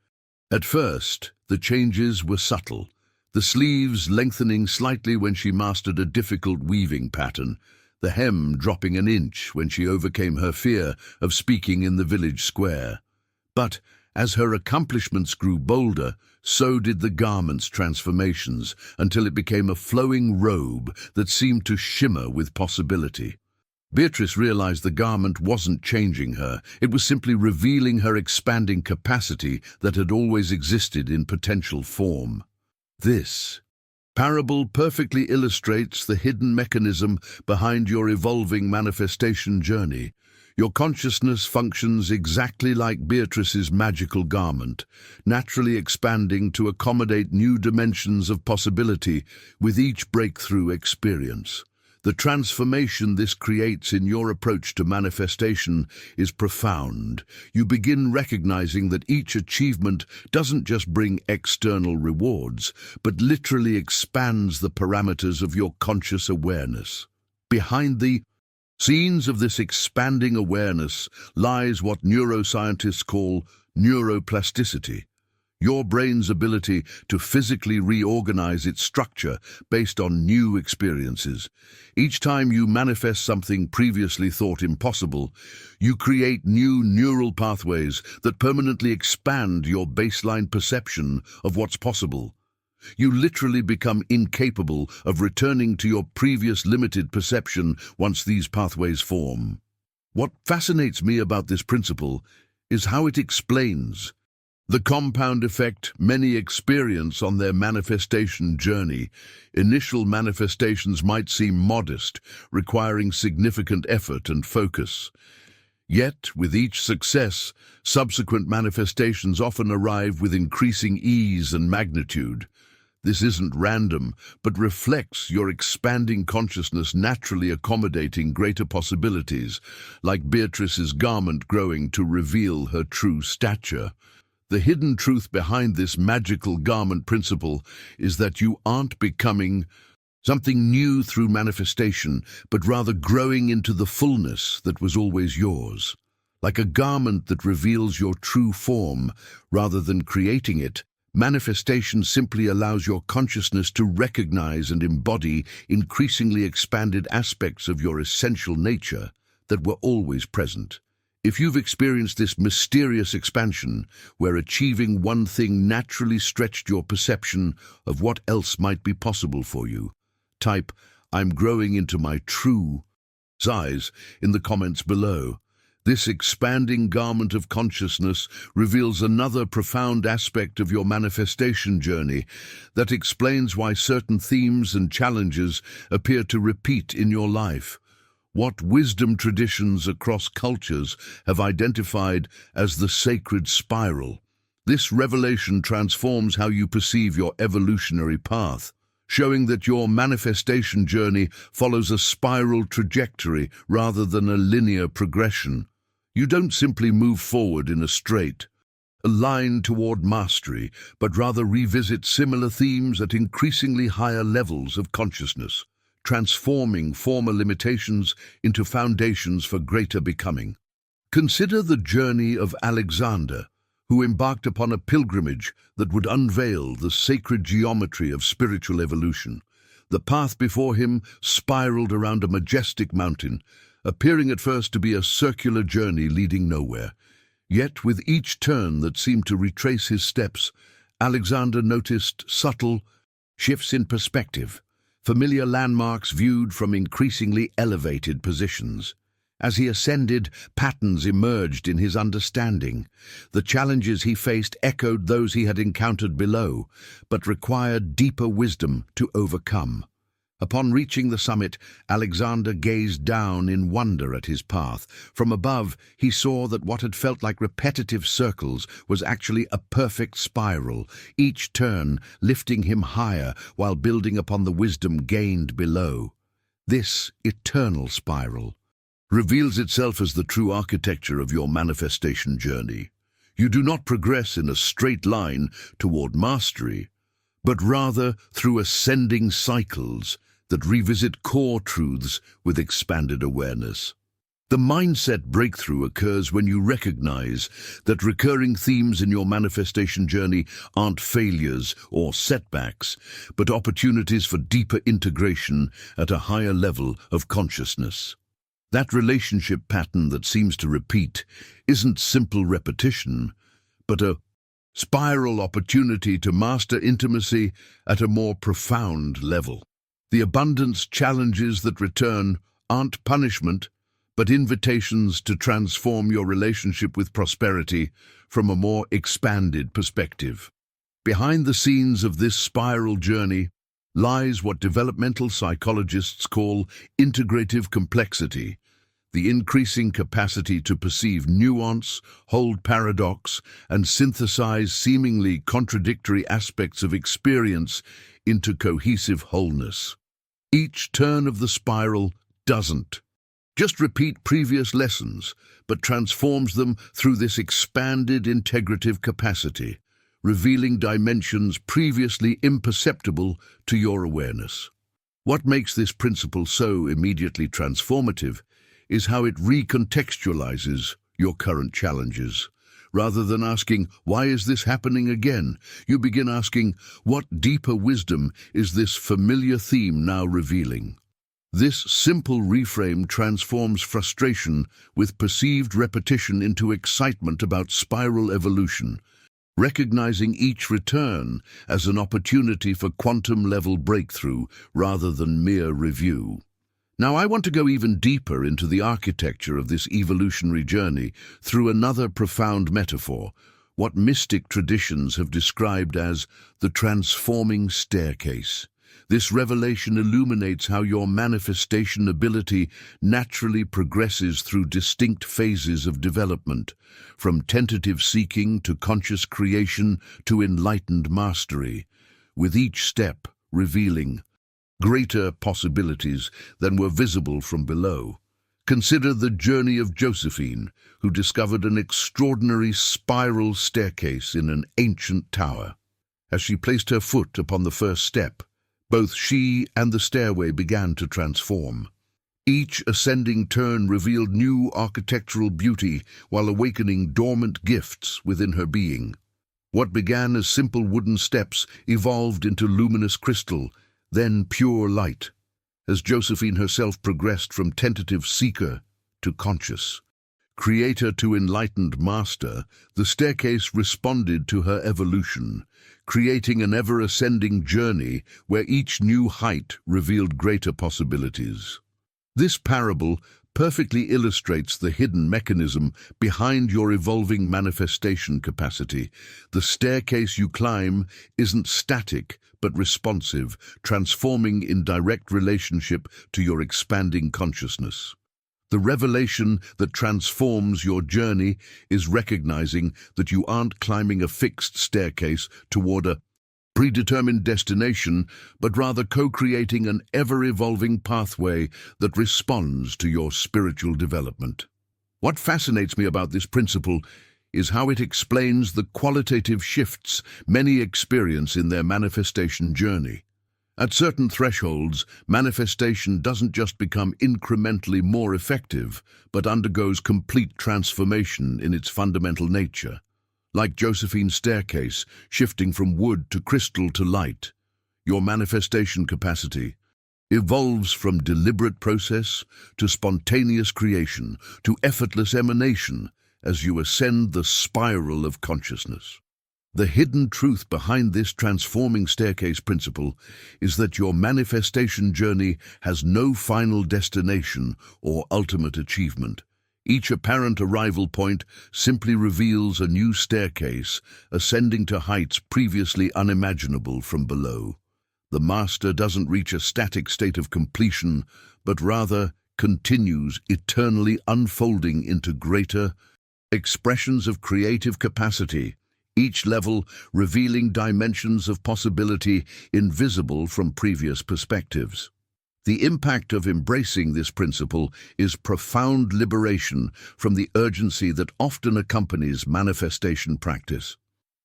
At first, the changes were subtle, the sleeves lengthening slightly when she mastered a difficult weaving pattern, the hem dropping an inch when she overcame her fear of speaking in the village square. But as her accomplishments grew bolder, so did the garment's transformations, until it became a flowing robe that seemed to shimmer with possibility. Beatrice realized the garment wasn't changing her, it was simply revealing her expanding capacity that had always existed in potential form. This parable perfectly illustrates the hidden mechanism behind your evolving manifestation journey. Your consciousness functions exactly like Beatrice's magical garment, naturally expanding to accommodate new dimensions of possibility with each breakthrough experience. The transformation this creates in your approach to manifestation is profound. You begin recognizing that each achievement doesn't just bring external rewards, but literally expands the parameters of your conscious awareness. Behind the scenes of this expanding awareness lies what neuroscientists call neuroplasticity, your brain's ability to physically reorganize its structure based on new experiences. Each time you manifest something previously thought impossible, you create new neural pathways that permanently expand your baseline perception of what's possible. You literally become incapable of returning to your previous limited perception once these pathways form. What fascinates me about this principle is how it explains the compound effect many experience on their manifestation journey. Initial manifestations might seem modest, requiring significant effort and focus. Yet, with each success, subsequent manifestations often arrive with increasing ease and magnitude. This isn't random, but reflects your expanding consciousness naturally accommodating greater possibilities, like Beatrice's garment growing to reveal her true stature. The hidden truth behind this magical garment principle is that you aren't becoming something new through manifestation, but rather growing into the fullness that was always yours. Like a garment that reveals your true form, rather than creating it, manifestation simply allows your consciousness to recognize and embody increasingly expanded aspects of your essential nature that were always present. If you've experienced this mysterious expansion, where achieving one thing naturally stretched your perception of what else might be possible for you, type, "I'm growing into my true size" in the comments below. This expanding garment of consciousness reveals another profound aspect of your manifestation journey that explains why certain themes and challenges appear to repeat in your life. What wisdom traditions across cultures have identified as the sacred spiral. This revelation transforms how you perceive your evolutionary path, showing that your manifestation journey follows a spiral trajectory rather than a linear progression. You don't simply move forward in a straight line toward mastery, but rather revisit similar themes at increasingly higher levels of consciousness, transforming former limitations into foundations for greater becoming. Consider the journey of Alexander, who embarked upon a pilgrimage that would unveil the sacred geometry of spiritual evolution. The path before him spiraled around a majestic mountain, appearing at first to be a circular journey leading nowhere. Yet with each turn that seemed to retrace his steps, Alexander noticed subtle shifts in perspective, familiar landmarks viewed from increasingly elevated positions. As he ascended, patterns emerged in his understanding. The challenges he faced echoed those he had encountered below, but required deeper wisdom to overcome. Upon reaching the summit, Alexander gazed down in wonder at his path. From above, he saw that what had felt like repetitive circles was actually a perfect spiral, each turn lifting him higher while building upon the wisdom gained below. This eternal spiral reveals itself as the true architecture of your manifestation journey. You do not progress in a straight line toward mastery, but rather through ascending cycles that revisit core truths with expanded awareness. The mindset breakthrough occurs when you recognize that recurring themes in your manifestation journey aren't failures or setbacks, but opportunities for deeper integration at a higher level of consciousness. That relationship pattern that seems to repeat isn't simple repetition, but a spiral opportunity to master intimacy at a more profound level. The abundance challenges that return aren't punishment, but invitations to transform your relationship with prosperity from a more expanded perspective. Behind the scenes of this spiral journey lies what developmental psychologists call integrative complexity, the increasing capacity to perceive nuance, hold paradox, and synthesize seemingly contradictory aspects of experience into cohesive wholeness. Each turn of the spiral doesn't just repeat previous lessons, but transforms them through this expanded integrative capacity, revealing dimensions previously imperceptible to your awareness. What makes this principle so immediately transformative is how it recontextualizes your current challenges. Rather than asking, "Why is this happening again?" you begin asking, "What deeper wisdom is this familiar theme now revealing?" This simple reframe transforms frustration with perceived repetition into excitement about spiral evolution, recognizing each return as an opportunity for quantum-level breakthrough rather than mere review. Now, I want to go even deeper into the architecture of this evolutionary journey through another profound metaphor, what mystic traditions have described as the transforming staircase. This revelation illuminates how your manifestation ability naturally progresses through distinct phases of development, from tentative seeking to conscious creation to enlightened mastery, with each step revealing greater possibilities than were visible from below. Consider the journey of Josephine, who discovered an extraordinary spiral staircase in an ancient tower. As she placed her foot upon the first step, both she and the stairway began to transform. Each ascending turn revealed new architectural beauty while awakening dormant gifts within her being. What began as simple wooden steps evolved into luminous crystal, then pure light, as Josephine herself progressed from tentative seeker to conscious creator to enlightened master. The staircase responded to her evolution, creating an ever-ascending journey where each new height revealed greater possibilities. This parable perfectly illustrates the hidden mechanism behind your evolving manifestation capacity. The staircase you climb isn't static, but responsive, transforming in direct relationship to your expanding consciousness. The revelation that transforms your journey is recognizing that you aren't climbing a fixed staircase toward a predetermined destination, but rather co-creating an ever-evolving pathway that responds to your spiritual development. What fascinates me about this principle is how it explains the qualitative shifts many experience in their manifestation journey. At certain thresholds, manifestation doesn't just become incrementally more effective, but undergoes complete transformation in its fundamental nature. Like Josephine's staircase, shifting from wood to crystal to light, your manifestation capacity evolves from deliberate process to spontaneous creation to effortless emanation as you ascend the spiral of consciousness. The hidden truth behind this transforming staircase principle is that your manifestation journey has no final destination or ultimate achievement. Each apparent arrival point simply reveals a new staircase, ascending to heights previously unimaginable from below. The master doesn't reach a static state of completion, but rather continues eternally unfolding into greater expressions of creative capacity, each level revealing dimensions of possibility invisible from previous perspectives. The impact of embracing this principle is profound liberation from the urgency that often accompanies manifestation practice.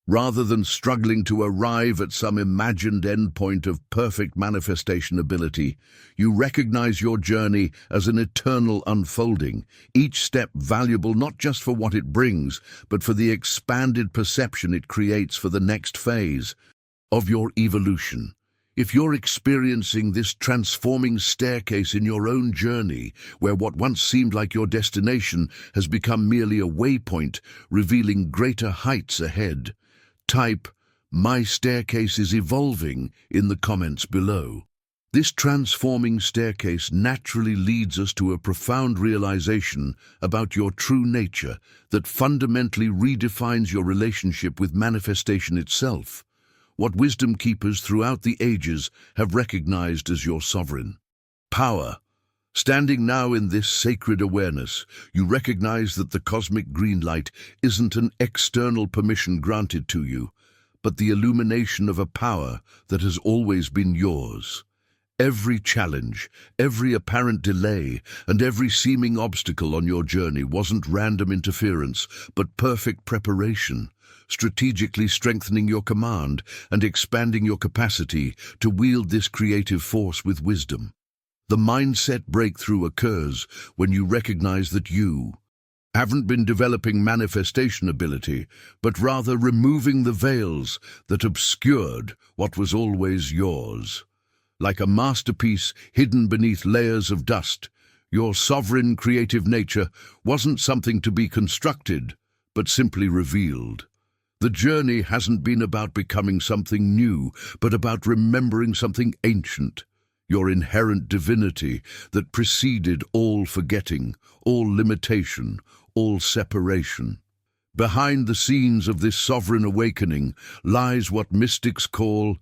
Rather than struggling to arrive at some imagined endpoint of perfect manifestation ability, you recognize your journey as an eternal unfolding, each step valuable not just for what it brings, but for the expanded perception it creates for the next phase of your evolution. If you're experiencing this transforming staircase in your own journey, where what once seemed like your destination has become merely a waypoint, revealing greater heights ahead, type "My staircase is evolving" in the comments below. This transforming staircase naturally leads us to a profound realization about your true nature that fundamentally redefines your relationship with manifestation itself, what wisdom keepers throughout the ages have recognized as your sovereign power. Standing now in this sacred awareness, you recognize that the cosmic green light isn't an external permission granted to you, but the illumination of a power that has always been yours. Every challenge, every apparent delay, and every seeming obstacle on your journey wasn't random interference, but perfect preparation, strategically strengthening your command and expanding your capacity to wield this creative force with wisdom. The mindset breakthrough occurs when you recognize that you haven't been developing manifestation ability, but rather removing the veils that obscured what was always yours. Like a masterpiece hidden beneath layers of dust, your sovereign creative nature wasn't something to be constructed, but simply revealed. The journey hasn't been about becoming something new, but about remembering something ancient. Your inherent divinity that preceded all forgetting, all limitation, all separation. Behind the scenes of this sovereign awakening lies what mystics call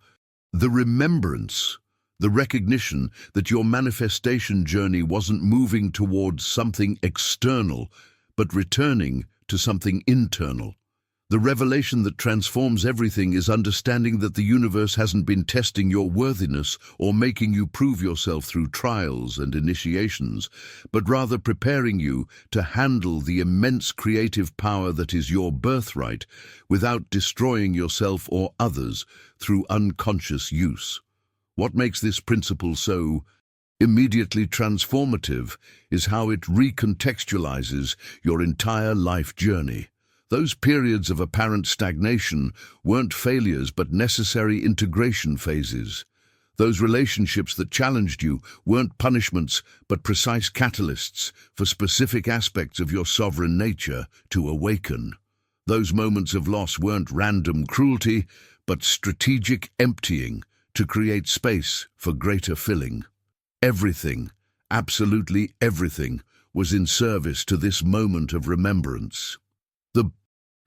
the remembrance, the recognition that your manifestation journey wasn't moving towards something external, but returning to something internal. The revelation that transforms everything is understanding that the universe hasn't been testing your worthiness or making you prove yourself through trials and initiations, but rather preparing you to handle the immense creative power that is your birthright without destroying yourself or others through unconscious use. What makes this principle so immediately transformative is how it recontextualizes your entire life journey. Those periods of apparent stagnation weren't failures but necessary integration phases. Those relationships that challenged you weren't punishments but precise catalysts for specific aspects of your sovereign nature to awaken. Those moments of loss weren't random cruelty but strategic emptying to create space for greater filling. Everything, absolutely everything, was in service to this moment of remembrance. The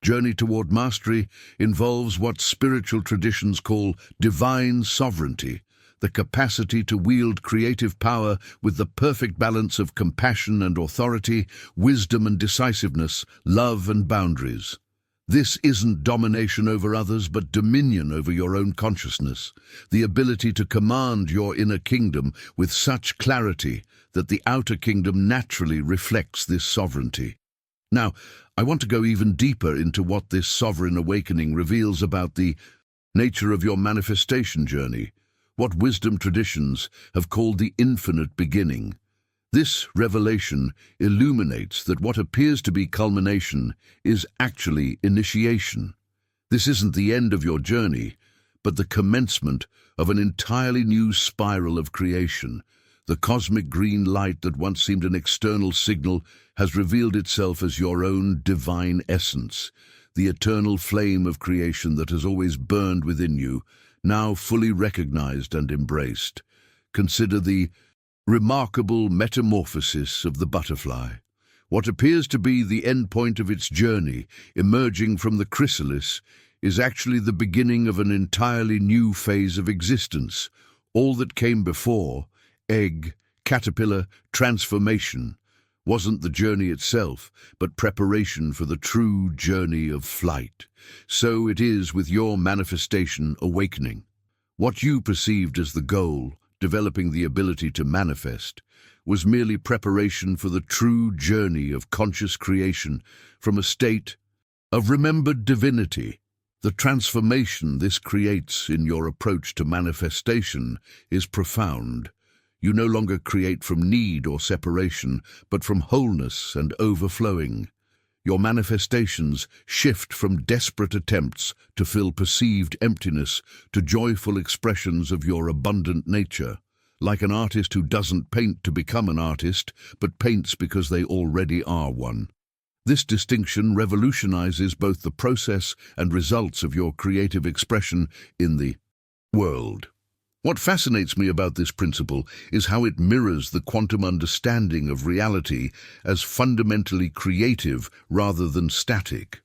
journey toward mastery involves what spiritual traditions call divine sovereignty, the capacity to wield creative power with the perfect balance of compassion and authority, wisdom and decisiveness, love and boundaries. This isn't domination over others, but dominion over your own consciousness, the ability to command your inner kingdom with such clarity that the outer kingdom naturally reflects this sovereignty. Now, I want to go even deeper into what this sovereign awakening reveals about the nature of your manifestation journey, what wisdom traditions have called the infinite beginning. This revelation illuminates that what appears to be culmination is actually initiation. This isn't the end of your journey, but the commencement of an entirely new spiral of creation. The cosmic green light that once seemed an external signal has revealed itself as your own divine essence, the eternal flame of creation that has always burned within you, now fully recognized and embraced. Consider the remarkable metamorphosis of the butterfly. What appears to be the end point of its journey, emerging from the chrysalis, is actually the beginning of an entirely new phase of existence, All that came before, egg, caterpillar, transformation, wasn't the journey itself, but preparation for the true journey of flight. So it is with your manifestation awakening. What you perceived as the goal, developing the ability to manifest, was merely preparation for the true journey of conscious creation from a state of remembered divinity. The transformation this creates in your approach to manifestation is profound. You no longer create from need or separation, but from wholeness and overflowing. Your manifestations shift from desperate attempts to fill perceived emptiness to joyful expressions of your abundant nature, like an artist who doesn't paint to become an artist, but paints because they already are one. This distinction revolutionizes both the process and results of your creative expression in the world. What fascinates me about this principle is how it mirrors the quantum understanding of reality as fundamentally creative rather than static.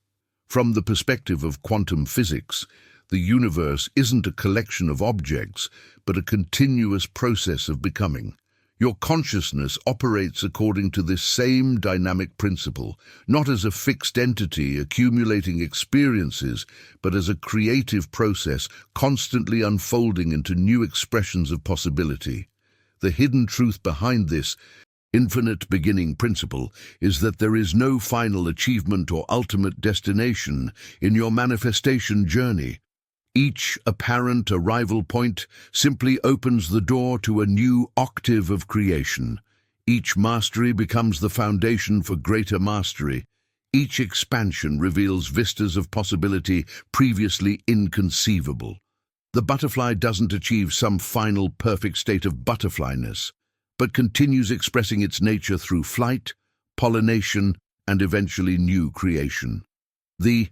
From the perspective of quantum physics, the universe isn't a collection of objects, but a continuous process of becoming. Your consciousness operates according to this same dynamic principle, not as a fixed entity accumulating experiences, but as a creative process constantly unfolding into new expressions of possibility. The hidden truth behind this infinite beginning principle is that there is no final achievement or ultimate destination in your manifestation journey. Each apparent arrival point simply opens the door to a new octave of creation. Each mastery becomes the foundation for greater mastery. Each expansion reveals vistas of possibility previously inconceivable. The butterfly doesn't achieve some final perfect state of butterflyness, but continues expressing its nature through flight, pollination, and eventually new creation. The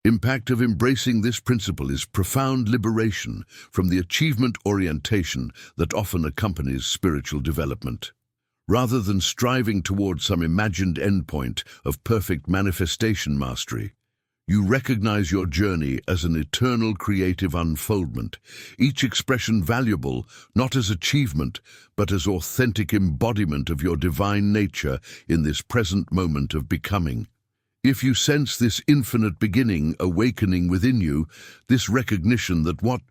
impact of embracing this principle is profound liberation from the achievement orientation that often accompanies spiritual development. Rather than striving toward some imagined endpoint of perfect manifestation mastery, you recognize your journey as an eternal creative unfoldment, each expression valuable not as achievement, but as authentic embodiment of your divine nature in this present moment of becoming. If you sense this infinite beginning awakening within you, this recognition that what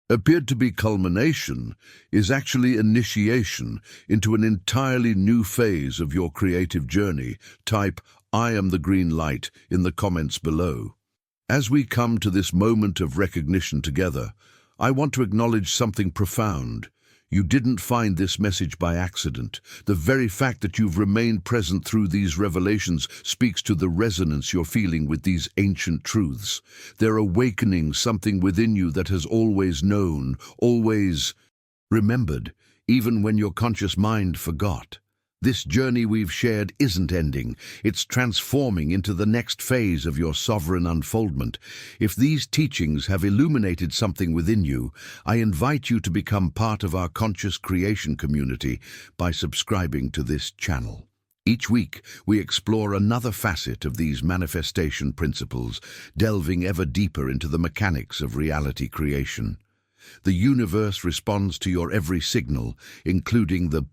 appeared to be culmination is actually initiation into an entirely new phase of your creative journey, type "I am the green light" in the comments below. As we come to this moment of recognition together, I want to acknowledge something profound. You didn't find this message by accident. The very fact that you've remained present through these revelations speaks to the resonance you're feeling with these ancient truths. They're awakening something within you that has always known, always remembered, even when your conscious mind forgot. This journey we've shared isn't ending. It's transforming into the next phase of your sovereign unfoldment. If these teachings have illuminated something within you, I invite you to become part of our conscious creation community by subscribing to this channel. Each week, we explore another facet of these manifestation principles, delving ever deeper into the mechanics of reality creation. The universe responds to your every signal, including the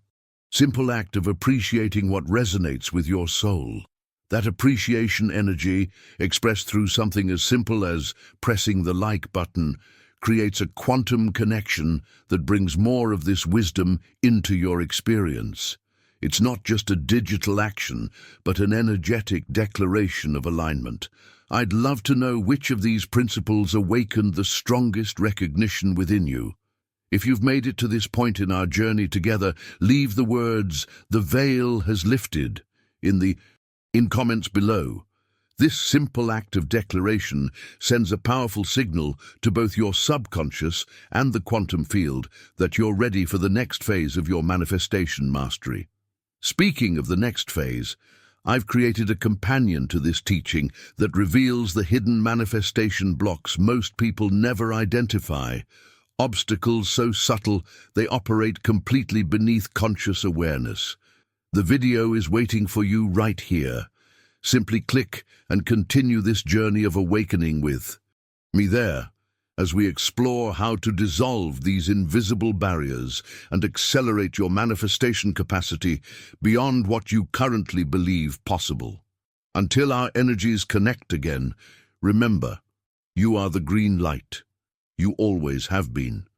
simple act of appreciating what resonates with your soul. That appreciation energy, expressed through something as simple as pressing the like button, creates a quantum connection that brings more of this wisdom into your experience. It's not just a digital action, but an energetic declaration of alignment. I'd love to know which of these principles awakened the strongest recognition within you. If you've made it to this point in our journey together, leave the words, "The veil has lifted," in comments below. This simple act of declaration sends a powerful signal to both your subconscious and the quantum field that you're ready for the next phase of your manifestation mastery. Speaking of the next phase, I've created a companion to this teaching that reveals the hidden manifestation blocks most people never identify. Obstacles so subtle they operate completely beneath conscious awareness. The video is waiting for you right here. Simply click and continue this journey of awakening with me there. as we explore how to dissolve these invisible barriers and accelerate your manifestation capacity beyond what you currently believe possible. Until our energies connect again, remember, you are the green light. You always have been.